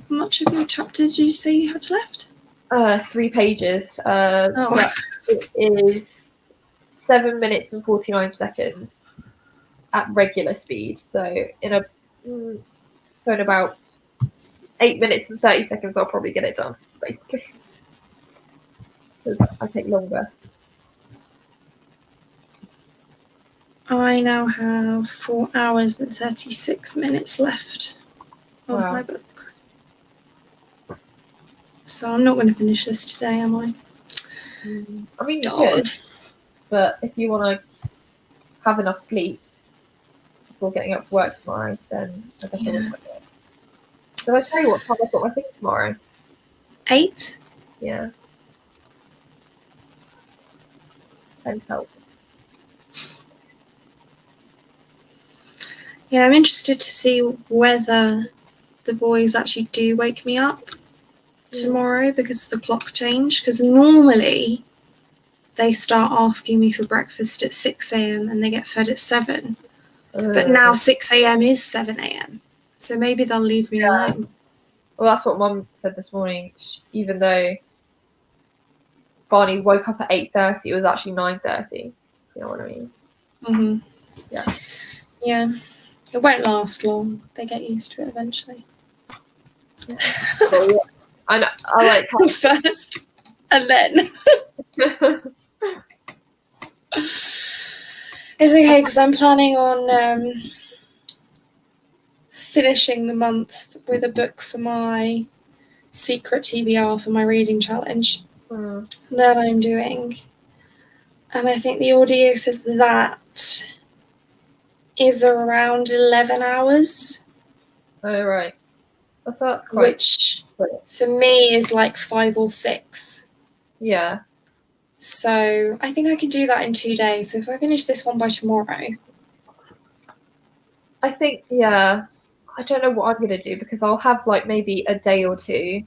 B: much of your chapter did you say you had left?
A: 3 pages. But it is 7 minutes and 49 seconds at regular speed. So in about 8 minutes and 30 seconds, I'll probably get it done, basically. Because I take longer.
B: I now have 4 hours and 36 minutes left of my book. So I'm not going to finish this today, am I?
A: I mean, you could, but if you want to have enough sleep before getting up for work tomorrow, then I guess I wouldn't do it. Did I tell you what time I've got my thing tomorrow?
B: 8?
A: Yeah. Send help.
B: Yeah, I'm interested to see whether the boys actually do wake me up tomorrow because of the clock change. Because normally they start asking me for breakfast at 6 a.m. and they get fed at 7. But now 6 a.m. is 7 a.m. So maybe they'll leave me alone.
A: Well, that's what Mum said this morning. Even though Barney woke up at 8:30, it was actually 9:30. You know what I mean?
B: Mm-hmm.
A: Yeah.
B: Yeah. It won't last long. They get used to it eventually.
A: Yeah. So, yeah. I like how
B: first, and then it's okay because I'm planning on finishing the month with a book for my secret TBR for my reading challenge that I'm doing, and I think the audio for that is around 11 hours.
A: Oh, right. So that's quite.
B: Which for me is like 5 or 6.
A: Yeah.
B: So I think I can do that in 2 days. So if I finish this one by tomorrow.
A: I think, yeah. I don't know what I'm going to do because I'll have like maybe a day or 2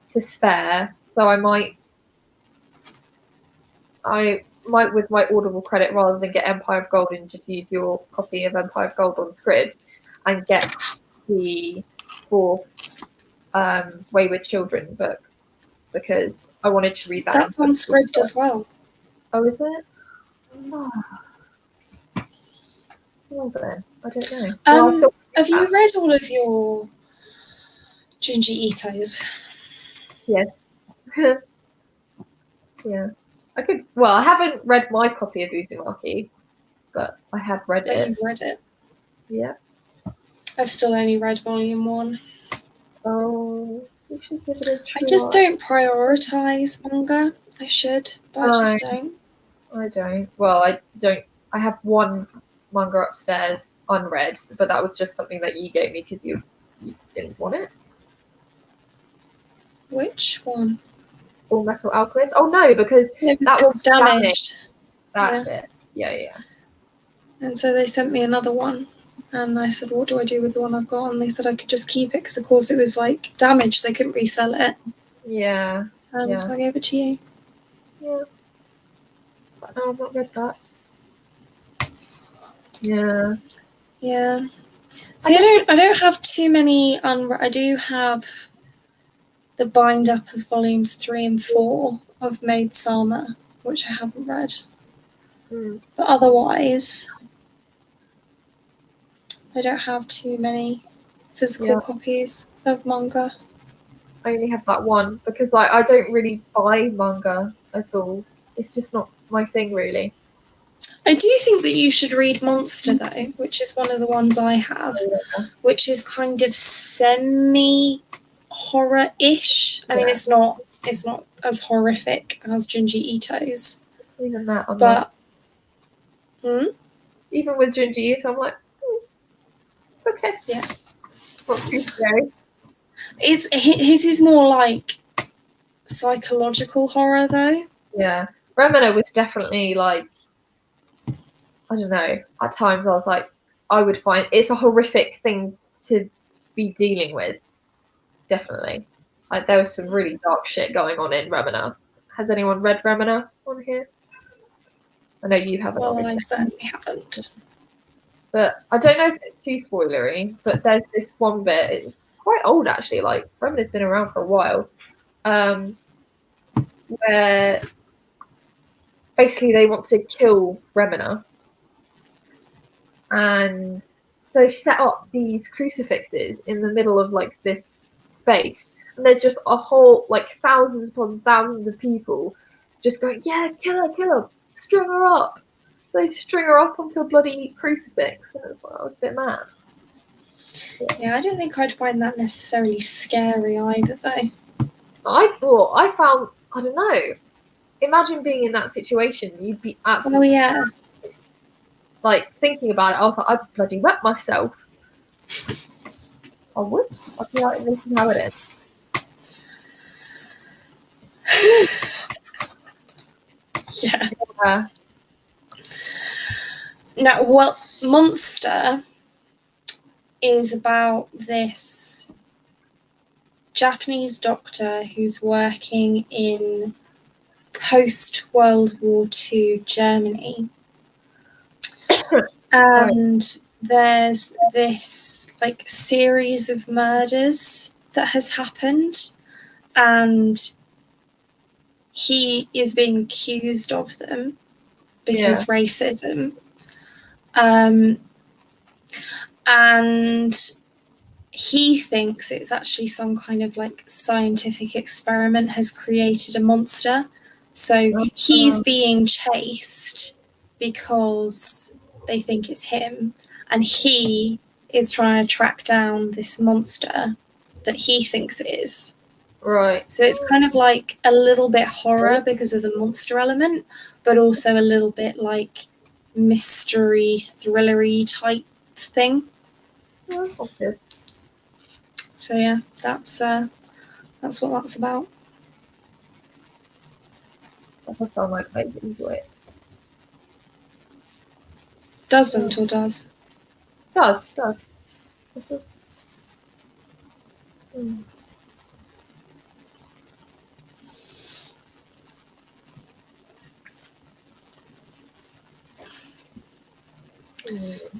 A: to spare. So I might with my Audible credit, rather than get Empire of Gold and just use your copy of Empire of Gold on Scribd, and get the 4th Wayward Children book, because I wanted to read that.
B: That's on Scribd as well.
A: Oh, is it? Oh. Well then, I don't know.
B: Have you read all of your Junji Ito's?
A: Yes. Yeah. I could. Well, I haven't read my copy of Uzumaki, but I have read it.
B: You've read it?
A: Yeah.
B: I've still only read volume 1.
A: Oh, you should give it a try.
B: I just don't prioritise manga. I should, but I just don't.
A: I don't. Well, I don't. I have one manga upstairs unread, but that was just something that you gave me because you didn't want it.
B: Which one?
A: Full Metal Alchemist. Oh no, because that was damaged. That's it. Yeah.
B: And so they sent me another one, and I said, "What do I do with the one I've got?" And they said I could just keep it because, of course, it was like damaged. So they couldn't resell it.
A: Yeah.
B: So I gave it to you.
A: Yeah. But no, I've not read that. Yeah.
B: Yeah. See, I don't have too many. I do have the bind up of volumes 3 and 4 of Maid Sama, which I haven't read. But otherwise, I don't have too many physical copies of manga.
A: I only have that one because I don't really buy manga at all. It's just not my thing, really.
B: I do think that you should read Monster, though, which is one of the ones I have, which is kind of semi-horror-ish. I mean, it's not as horrific as Junji Ito's.
A: Even that,
B: but
A: Even with Ginger Youth, I'm like, it's okay.
B: Yeah.
A: Not too scary.
B: His is more like psychological horror, though.
A: Yeah. Remina was definitely like, I don't know, at times I was like, I would find it's a horrific thing to be dealing with. Definitely. Like, there was some really dark shit going on in Remina. Has anyone read Remina on here? I know you haven't,
B: Well,
A: obviously.
B: I certainly haven't.
A: But I don't know if it's too spoilery, but there's this one bit, it's quite old actually, like Remina's been around for a while, where basically they want to kill Remina. And so they've set up these crucifixes in the middle of like this space. And there's just a whole, like thousands upon thousands of people just going, yeah, kill her, string her up. So they string her up onto a bloody crucifix. And it's like, I was a bit mad.
B: Yeah, I don't think I'd find that necessarily scary either, though.
A: I found, I don't know, imagine being in that situation. You'd be absolutely,
B: yeah.
A: like, thinking about it, I was like, I'd bloody wet myself. I would. I'd be like, this is how it is.
B: Yeah. Now, well, Monster is about this Japanese doctor who's working in post-World War II Germany. And there's this like series of murders that has happened, and he is being accused of them because racism. And he thinks it's actually some kind of like scientific experiment has created a monster. So he's being chased because they think it's him, and he is trying to track down this monster that he thinks it is.
A: Right.
B: So it's kind of like a little bit horror because of the monster element, but also a little bit like mystery, thrillery type thing.
A: Okay.
B: So yeah, that's what that's about.
A: I sound like I enjoy it.
B: Doesn't or does?
A: Does.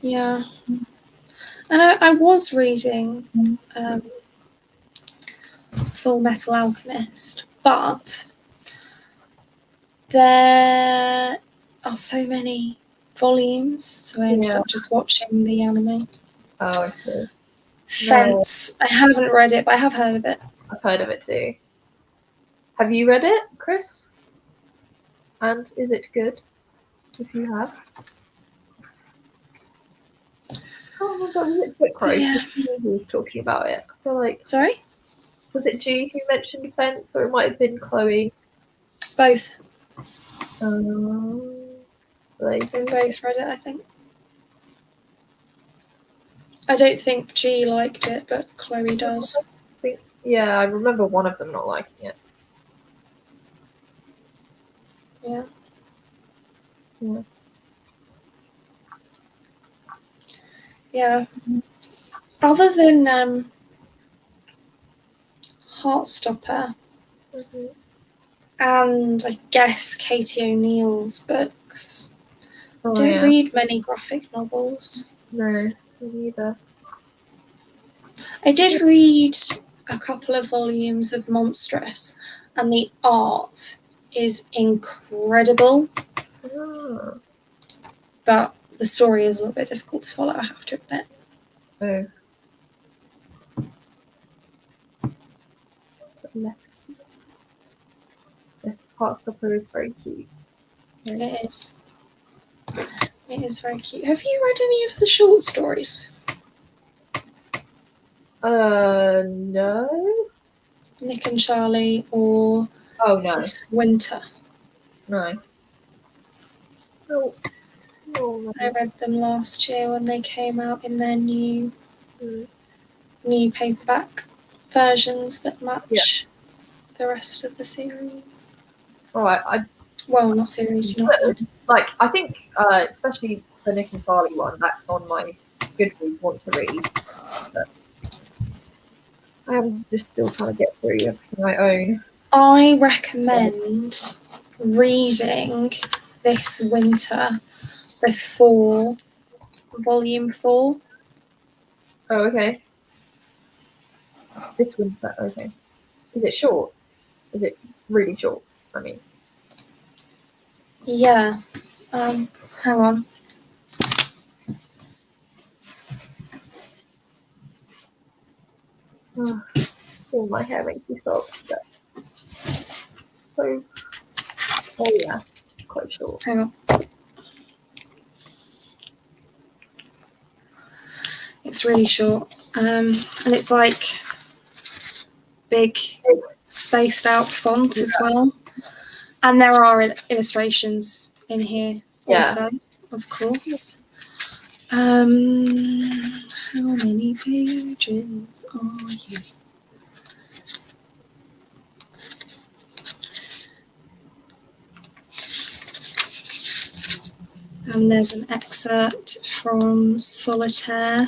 B: Yeah. And I was reading Full Metal Alchemist, but there are so many volumes, so I ended up just watching the anime.
A: Oh, I see.
B: Fence. I haven't read it, but I have heard of it.
A: I've heard of it too. Have you read it, Chris? And is it good? If you have. Oh my god, was it Book Road?
B: Yeah.
A: Who was talking about it? I feel like.
B: Sorry?
A: Was it G who mentioned Fence, or it might have been Chloe?
B: Both.
A: They
B: both read it, I think. I don't think G liked it, but Chloe does.
A: Yeah, I remember one of them not liking it.
B: Yeah.
A: Yes.
B: Yeah. Other than Heartstopper and I guess Katie O'Neill's books, I don't read many graphic novels.
A: No, me neither.
B: I did read a couple of volumes of Monstrous, and the art is incredible. But the story is a little bit difficult to follow, I have to admit.
A: Oh. Less cute. This Heartstopper is very cute.
B: It is. It is very cute. Have you read any of the short stories?
A: No.
B: Nick and Charlie or
A: no.
B: This Winter?
A: No. Oh. Oh,
B: I read them last year when they came out in their new
A: mm.
B: paperback versions that match the rest of the series.
A: All right.
B: Well, not series, not.
A: Like, I think, especially the Nick and Farley one, that's on my Goodreads want to read. But I am just still trying to get through everything I own.
B: I recommend reading this winter before volume 4.
A: Oh, okay. This one's that, okay. Is it short? Is it really short? I mean,
B: Yeah. Hang on.
A: all my hair makes me stop. So, oh yeah, quite short.
B: Hang on. It's really short. And it's like big spaced out font as well. And there are illustrations in here also, of course. How many pages are you? And there's an excerpt from Solitaire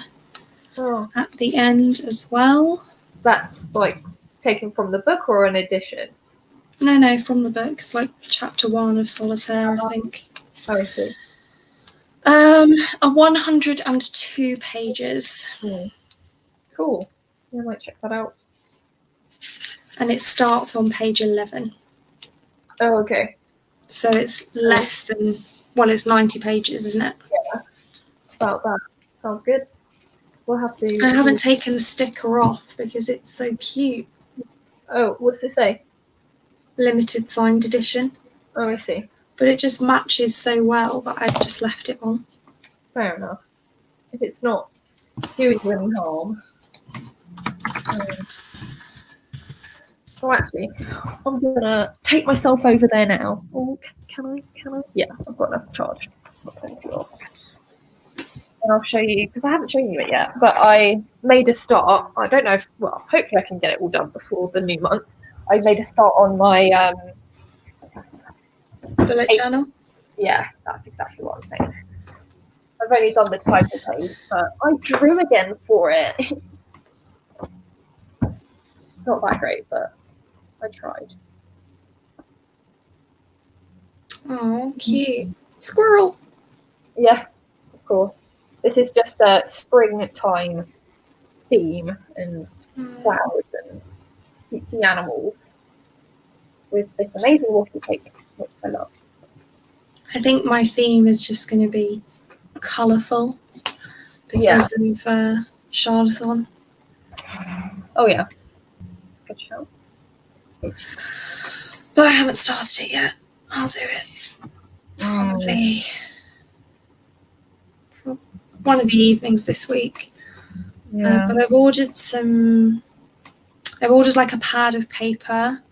B: at the end as well.
A: That's like taken from the book or an edition?
B: No, from the book. It's like chapter 1 of Solitaire, I think.
A: Oh, I see.
B: 102 pages.
A: Cool. Yeah, I might check that out.
B: And it starts on page 11.
A: Oh, okay.
B: So it's less than, well, it's 90 pages, isn't it?
A: Yeah, about that. Sounds good. We'll have to.
B: I haven't taken the sticker off because it's so cute.
A: Oh, what's this say?
B: Limited signed edition.
A: Oh, I see.
B: But it just matches so well that I've just left it on.
A: Fair enough. If it's not doing you any harm. Oh, actually, I'm gonna take myself over there now. Oh, can I? Yeah, I've got enough charge. And I'll show you, because I haven't shown you it yet, but I made a start. I don't know if, well, hopefully I can get it all done before the new month. I made a start on my
B: bullet journal.
A: Yeah, that's exactly what I'm saying. I've only done the title page, but I drew again for it. It's not that great, but I tried.
B: Oh, cute. Squirrel.
A: Yeah, of course. This is just a springtime theme and flowers and cutesy animals with this amazing waffle cake, which I love.
B: I think my theme is just going to be colourful because of Charlotte.
A: Oh, yeah. Good show.
B: But I haven't started it yet. I'll do it. Probably one of the evenings this week.
A: Yeah.
B: But I've ordered like a pad of paper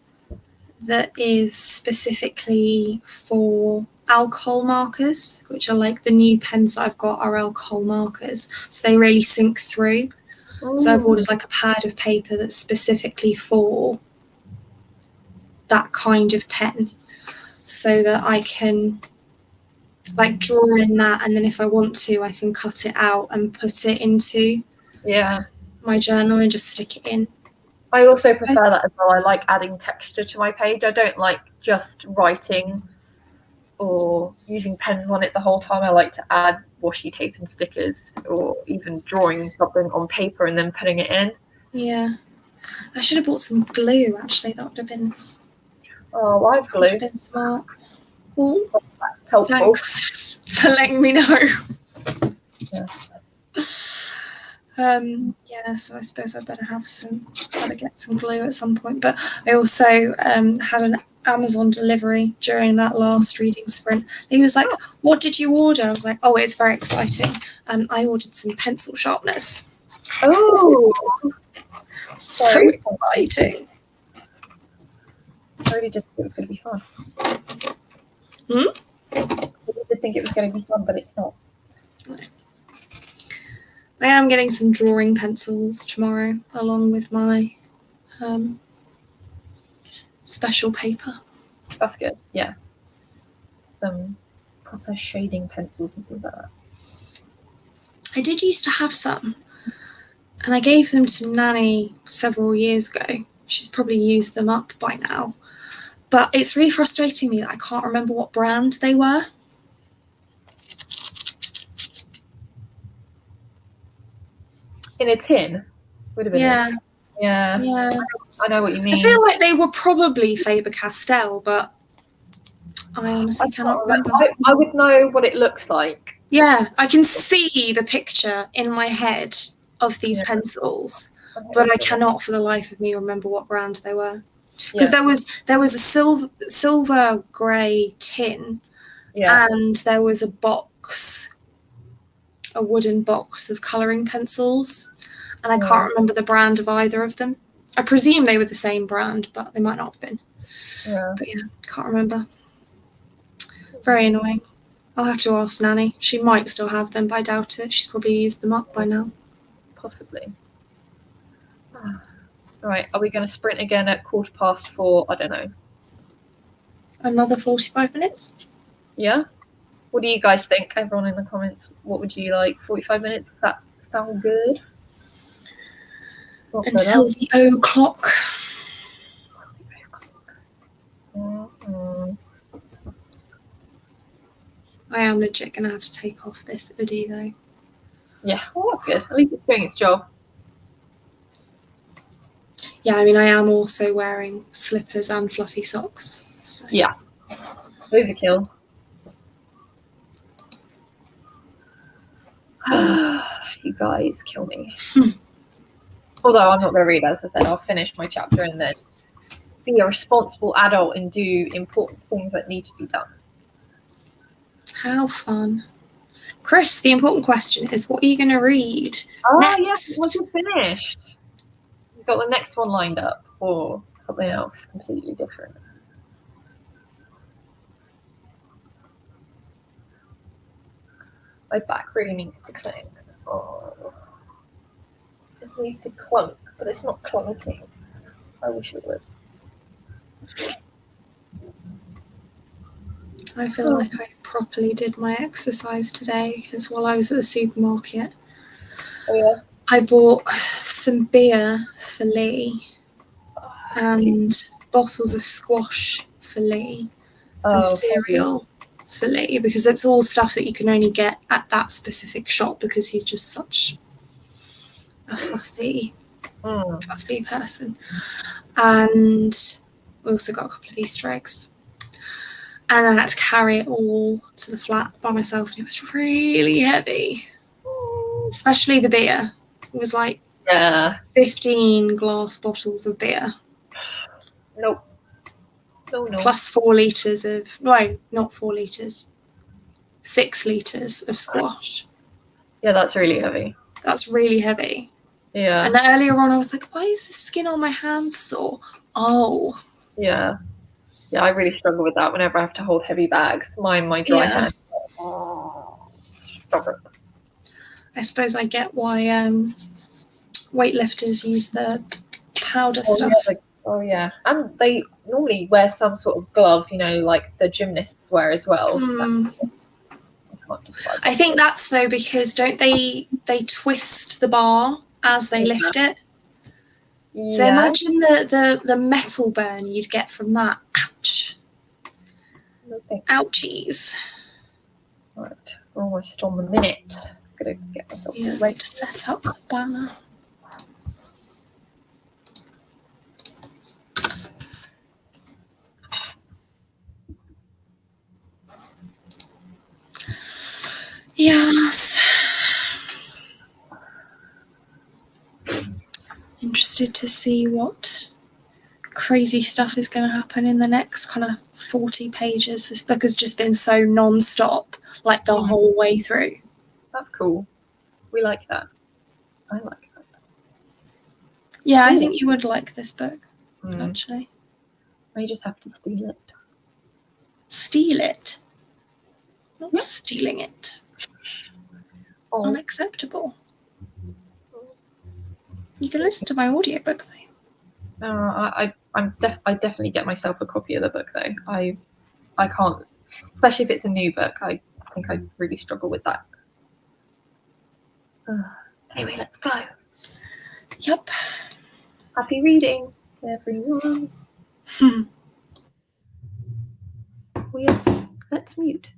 B: that is specifically for alcohol markers, which are like the new pens that I've got are alcohol markers. So they really sink through. So I've ordered like a pad of paper that's specifically for that kind of pen so that I can like draw in that, and then if I want to I can cut it out and put it into my journal and just stick it in.
A: I also prefer that as well. I like adding texture to my page. I don't like just writing or using pens on it the whole time. I like to add washi tape and stickers, or even drawing something on paper and then putting it in.
B: Yeah, I should have bought some glue actually. That would have been
A: I have glue.
B: Been smart. Well,
A: helpful.
B: Thanks for letting me know. So I suppose I better get some glue at some point. But I also had an Amazon delivery during that last reading sprint. He was like, "What did you order?" I was like, "Oh, it's very exciting. I ordered some pencil sharpeners."
A: Oh,
B: so exciting!
A: I really just thought it was going to be fun.
B: Did
A: the did think it was going to be fun, but it's not.
B: I am getting some drawing pencils tomorrow, along with my special paper.
A: That's good. Yeah. Some proper shading pencils and things like that.
B: I did used to have some, and I gave them to Nanny several years ago. She's probably used them up by now. But it's really frustrating me that I can't remember what brand they were.
A: In a tin? Would have been
B: Yeah.
A: Yeah. I know what you mean.
B: I feel like they were probably Faber-Castell, but I honestly cannot remember.
A: I would know what it looks like.
B: Yeah, I can see the picture in my head of these pencils, but I cannot for the life of me remember what brand they were. Because there was a silver grey tin, and there was a box, a wooden box of colouring pencils, and I can't remember the brand of either of them. I presume they were the same brand, but they might not have been.
A: Yeah.
B: But yeah, can't remember. Very annoying. I'll have to ask Nanny. She might still have them, but I doubt it. She's probably used them up by now.
A: Possibly. Right, are we going to sprint again at 4:15? I don't know.
B: Another 45 minutes?
A: Yeah? What do you guys think? Everyone in the comments, what would you like? 45 minutes? Does that sound good?
B: Until the o'clock. I am legit going to have to take off this hoodie though.
A: Yeah, well that's good. At least it's doing its job.
B: Yeah, I mean I am also wearing slippers and fluffy socks. So.
A: Yeah. Overkill. You guys kill me. Although I'm not going to read, as I said, I'll finish my chapter and then be a responsible adult and do important things that need to be done.
B: How fun. Chris, the important question is, what are you going to read next?
A: Yes, was it finished? You've got the next one lined up or something else completely different? My back really needs to clink. Oh. It just needs to clunk, but it's not clunking. I wish it would.
B: I feel like I properly did my exercise today because while I was at the supermarket, I bought some beer for Lee and bottles of squash for Lee and cereal for Lee, because it's all stuff that you can only get at that specific shop because he's just such a fussy person. And we also got a couple of Easter eggs. And I had to carry it all to the flat by myself, and it was really heavy. Especially the beer. It was like 15 glass bottles of beer.
A: Nope. No.
B: Plus 4 litres of... No, not 4 litres. 6 litres of squash.
A: Yeah, that's really heavy.
B: That's really heavy.
A: Yeah.
B: And earlier on I was like, why is the skin on my hands sore? Oh.
A: Yeah. Yeah, I really struggle with that whenever I have to hold heavy bags. My dry hand. Stop it.
B: I suppose I get why weightlifters use the powder stuff.
A: Yeah. And they normally wear some sort of glove, like the gymnasts wear as well.
B: I think that's though because don't they twist the bar as they lift it? Yeah. So imagine the metal burn you'd get from that. Ouch.
A: Okay.
B: Ouchies.
A: Right, we're almost on the minute. I'm gonna get myself ready
B: to set up the banner. Yes. Interested to see what crazy stuff is going to happen in the next kind of 40 pages. This book has just been so non-stop, like the whole way through.
A: That's cool. We like that. I like that.
B: Yeah, I think you would like this book, actually.
A: I just have to steal it.
B: Steal it? Not
A: Yeah.
B: stealing it.
A: Oh,
B: Unacceptable. You can listen to my audiobook though.
A: I definitely get myself a copy of the book though. I can't, especially if it's a new book. I think I really struggle with that. Anyway, let's go.
B: Yep.
A: Happy reading, everyone. Oh yes, let's mute.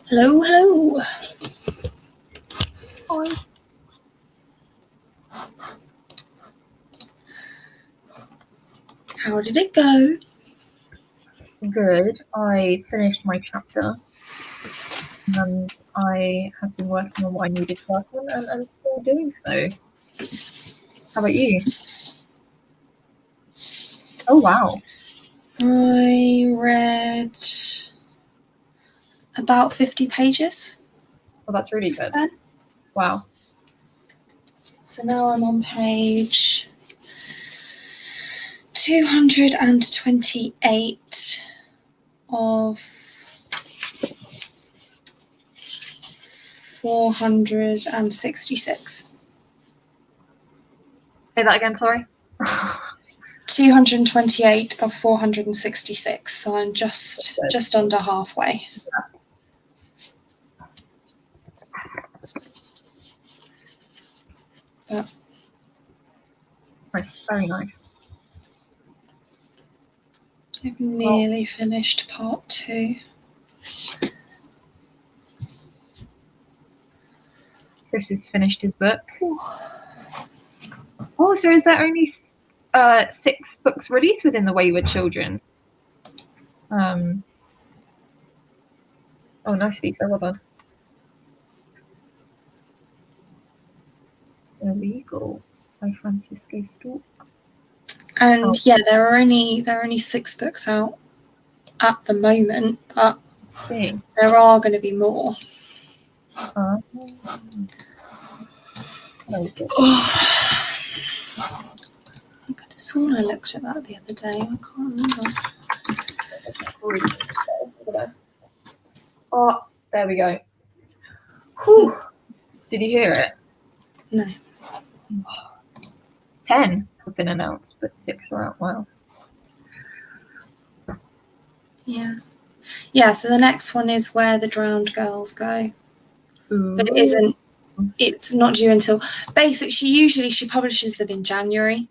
B: Hello, hello.
A: Hi.
B: How did it go?
A: Good. I finished my chapter and I have been working on what I needed to work on and I'm still doing so. How about you? Oh, wow.
B: I read about 50 pages.
A: Well, that's really
B: just
A: good.
B: then.
A: Wow.
B: So now I'm on page 228 of 466.
A: Say that again, sorry.
B: 228 of 466, so I'm just under halfway. But
A: Nice, very nice.
B: I've nearly finished part 2.
A: Chris has finished his book. Oh, so is there only 6 books released within the Wayward Children? Oh, nice feature, well done. Illegal by Francisco Stork.
B: And yeah, there are only 6 books out at the moment, but there are going to be more.
A: Oh, good.
B: I could have sworn I looked at that the other day. I can't remember.
A: Oh, there we go. Whew. Did you hear it?
B: No.
A: 10 have been announced, but 6 are out. Wow.
B: Yeah. Yeah, so the next one is Where the Drowned Girls Go.
A: Ooh.
B: But it isn't. It's not due until... Basically, she publishes them in January.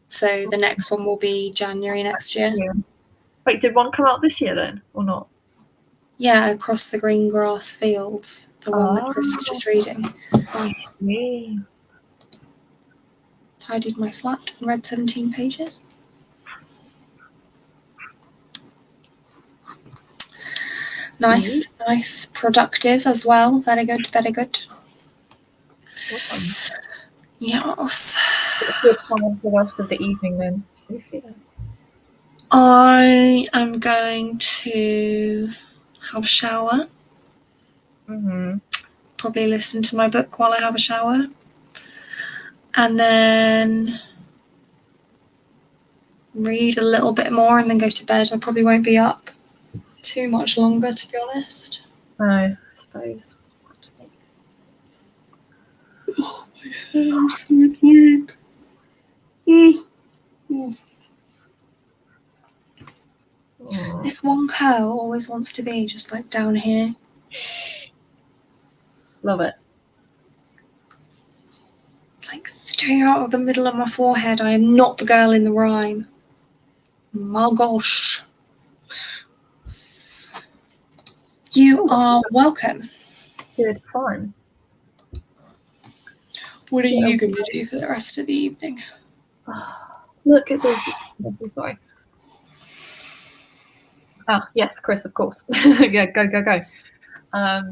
B: So the next one will be January next year.
A: Yeah. Wait, did one come out this year then, or not?
B: Yeah, Across the Green Grass Fields, the one that Chris was just reading.
A: I see.
B: Tidied my flat and read 17 pages. Nice, nice, productive as well. Very good, very good.
A: Awesome.
B: Yes.
A: Good time for the rest of the evening then, Sophia.
B: I am going to have a shower. Probably listen to my book while I have a shower. And then read a little bit more and then go to bed. I probably won't be up too much longer, to be honest.
A: No, I suppose.
B: Oh, my hair, I'm so annoyed. This one curl always wants to be just like down here.
A: Love it.
B: It's like straight out of the middle of my forehead. I am not the girl in the rhyme. My gosh. You are welcome.
A: Good fun.
B: What are you going to do for the rest of the evening?
A: Look at this. Sorry. Ah, yes, Chris, of course. Yeah, go. I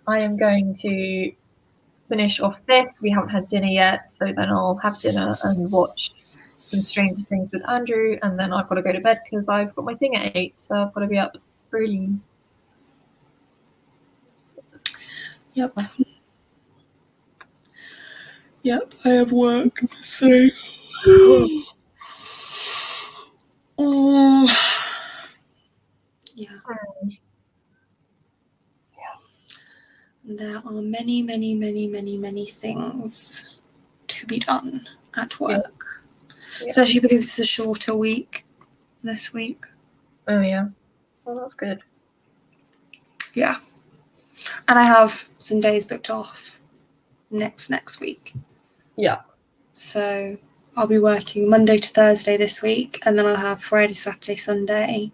A: am going to finish off this. We haven't had dinner yet, so then I'll have dinner and watch some Stranger Things with Andrew, and then I've got to go to bed because I've got my thing at 8, so I've got to be up early.
B: Yep. Yep, I have work, so... Yeah. There are many, many, many, many, many things to be done at work. Yeah. Especially because it's a shorter week this week.
A: Oh, yeah. Well, that's good.
B: Yeah. And I have some days booked off next week.
A: Yeah.
B: So I'll be working Monday to Thursday this week, and then I'll have Friday, Saturday, Sunday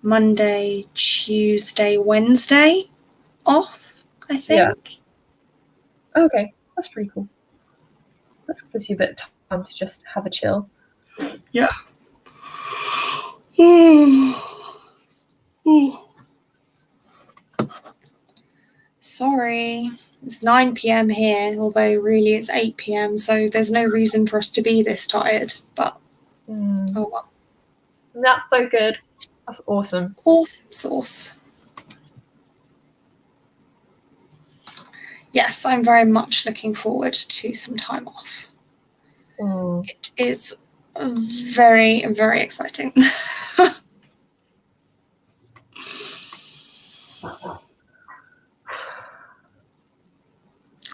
B: Monday, Tuesday, Wednesday off, I think.
A: Yeah. Okay, that's pretty cool. That gives you a bit of time to just have a chill.
B: Yeah. Sorry, it's 9 p.m. here, although really it's 8 p.m, so there's no reason for us to be this tired, but oh well.
A: That's so good. That's awesome.
B: Awesome sauce. Yes, I'm very much looking forward to some time off. It is very, very exciting.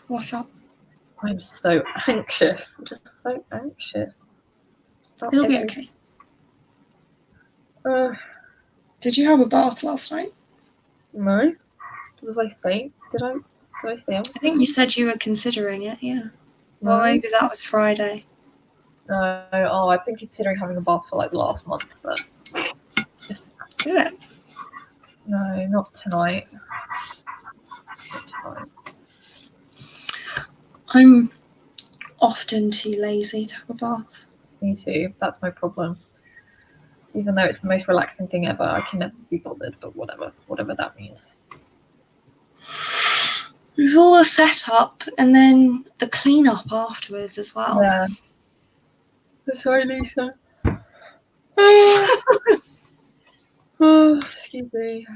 B: What's up?
A: I'm so anxious. I'm just so anxious.
B: It'll be okay. Did you have a bath last night?
A: No. What was I saying? Did I say?
B: I think you said you were considering it, yeah.
A: No.
B: Well, maybe that was Friday.
A: No. Oh, I've been considering having a bath for like the last month, but it's just
B: Do it.
A: no, not tonight. Not tonight.
B: I'm often too lazy to have a bath.
A: Me too. That's my problem. Even though it's the most relaxing thing ever, I can never be bothered. But whatever that means.
B: With all the setup and then the clean up afterwards as well.
A: Yeah. I'm sorry, Lisa. Oh, excuse me.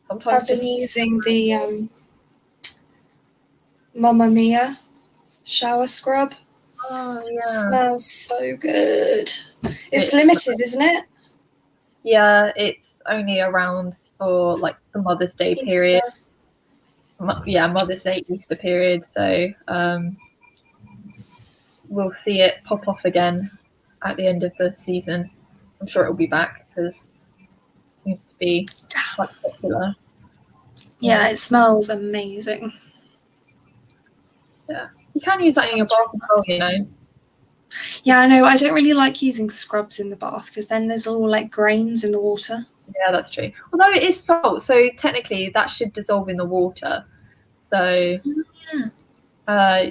A: Sometimes
B: I've been using the Mamma Mia shower scrub.
A: Oh
B: It
A: yeah.
B: smells so good. It's limited, isn't it?
A: Yeah, it's only around for like the Mother's Day period. Yeah, Mother's Day, Easter period. So we'll see it pop off again at the end of the season. I'm sure it'll be back because it seems to be quite popular.
B: Yeah, it smells amazing.
A: Yeah, you can use that in your bath as well, you know.
B: Yeah, I know. I don't really like using scrubs in the bath because then there's all like grains in the water.
A: Yeah, that's true. Although it is salt, so technically that should dissolve in the water. So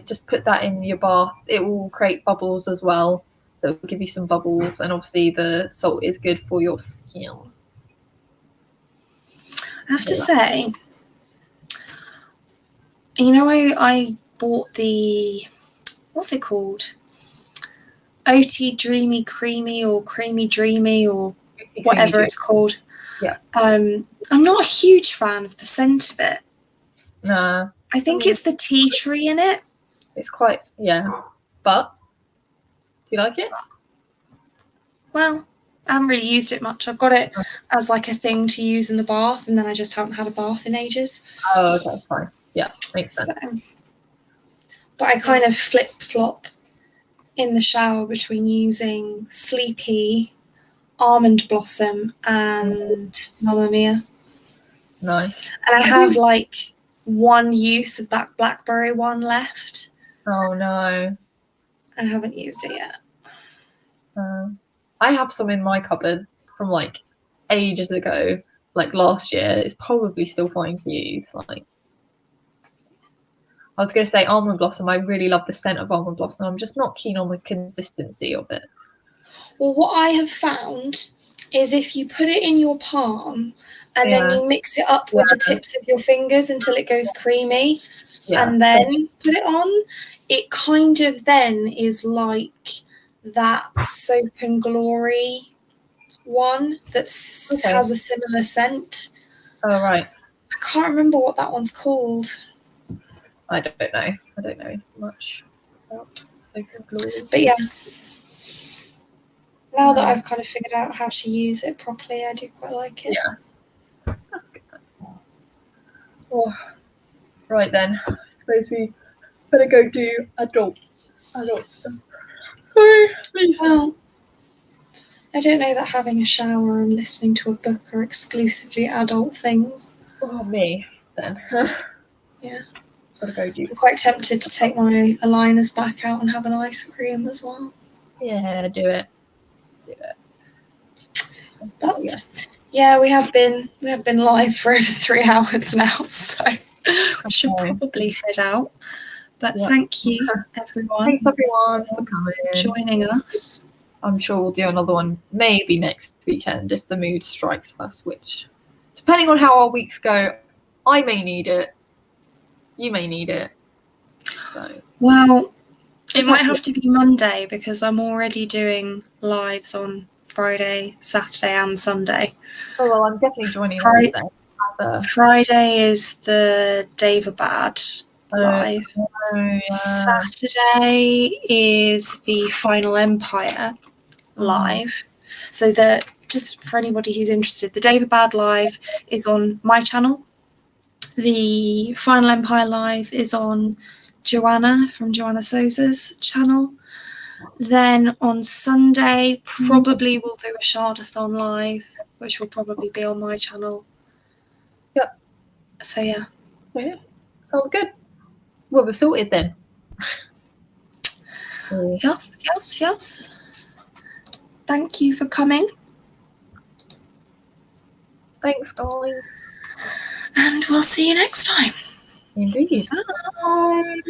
A: just put that in your bath. It will create bubbles as well. So it will give you some bubbles, and obviously the salt is good for your skin.
B: I have to say, you know, I bought the, what's it called? OT Dreamy Creamy or Creamy Dreamy or whatever it's called.
A: Yeah.
B: I'm not a huge fan of the scent of it.
A: Nah.
B: I think it's the tea tree in it.
A: It's quite, yeah. But, do you like it?
B: Well, I haven't really used it much. I've got it as like a thing to use in the bath, and then I just haven't had a bath in ages.
A: Oh, okay, fine. Yeah, makes sense.
B: So, but I kind of flip-flop in the shower between using Sleepy, Almond Blossom, and Mamma Mia.
A: Nice.
B: And I have like one use of that blackberry one left.
A: Oh no.
B: I haven't used it yet.
A: I have some in my cupboard from like ages ago, like last year. It's probably still fine to use. Like, I was going to say Almond Blossom. I really love the scent of Almond Blossom. I'm just not keen on the consistency of it.
B: Well, what I have found is if you put it in your palm and then you mix it up with the tips of your fingers until it goes creamy and then put it on, it kind of then is like that Soap and Glory one that has a similar scent.
A: Oh, right.
B: I can't remember what that one's called.
A: I don't know. I don't know much about Soap and Glory.
B: But yeah, now that I've kind of figured out how to use it properly, I do quite like it.
A: Yeah, that's good. Oh, right then. I suppose we better go do adult stuff. Sorry, please.
B: Well, I don't know that having a shower and listening to a book are exclusively adult things.
A: Oh, me then.
B: Yeah.
A: Gotta go do.
B: I'm quite tempted to take my aligners back out and have an ice cream as well.
A: Yeah, do it.
B: But
A: yes.
B: yeah, we have been live for over 3 hours now, so I should probably head out. But thank you, everyone.
A: Thanks everyone for coming,
B: joining us.
A: I'm sure we'll do another one maybe next weekend if the mood strikes us, which, depending on how our weeks go, I may need it. You may need it. So.
B: Well, it might have to be Monday because I'm already doing lives on Friday, Saturday, and Sunday.
A: Oh well, I'm definitely joining
B: Friday is the Daverbad live.
A: Yeah.
B: Saturday is the Final Empire live. So just for anybody who's interested, the Daverbad live is on my channel. The Final Empire live is on Joanna from Joanna Souza's channel. Then on Sunday, probably we'll do a Shardathon live, which will probably be on my channel.
A: Yep.
B: So yeah.
A: Sounds good. Well, we're sorted then.
B: Yes. Thank you for coming.
A: Thanks, guys.
B: And we'll see you next time.
A: Indeed.
B: Bye.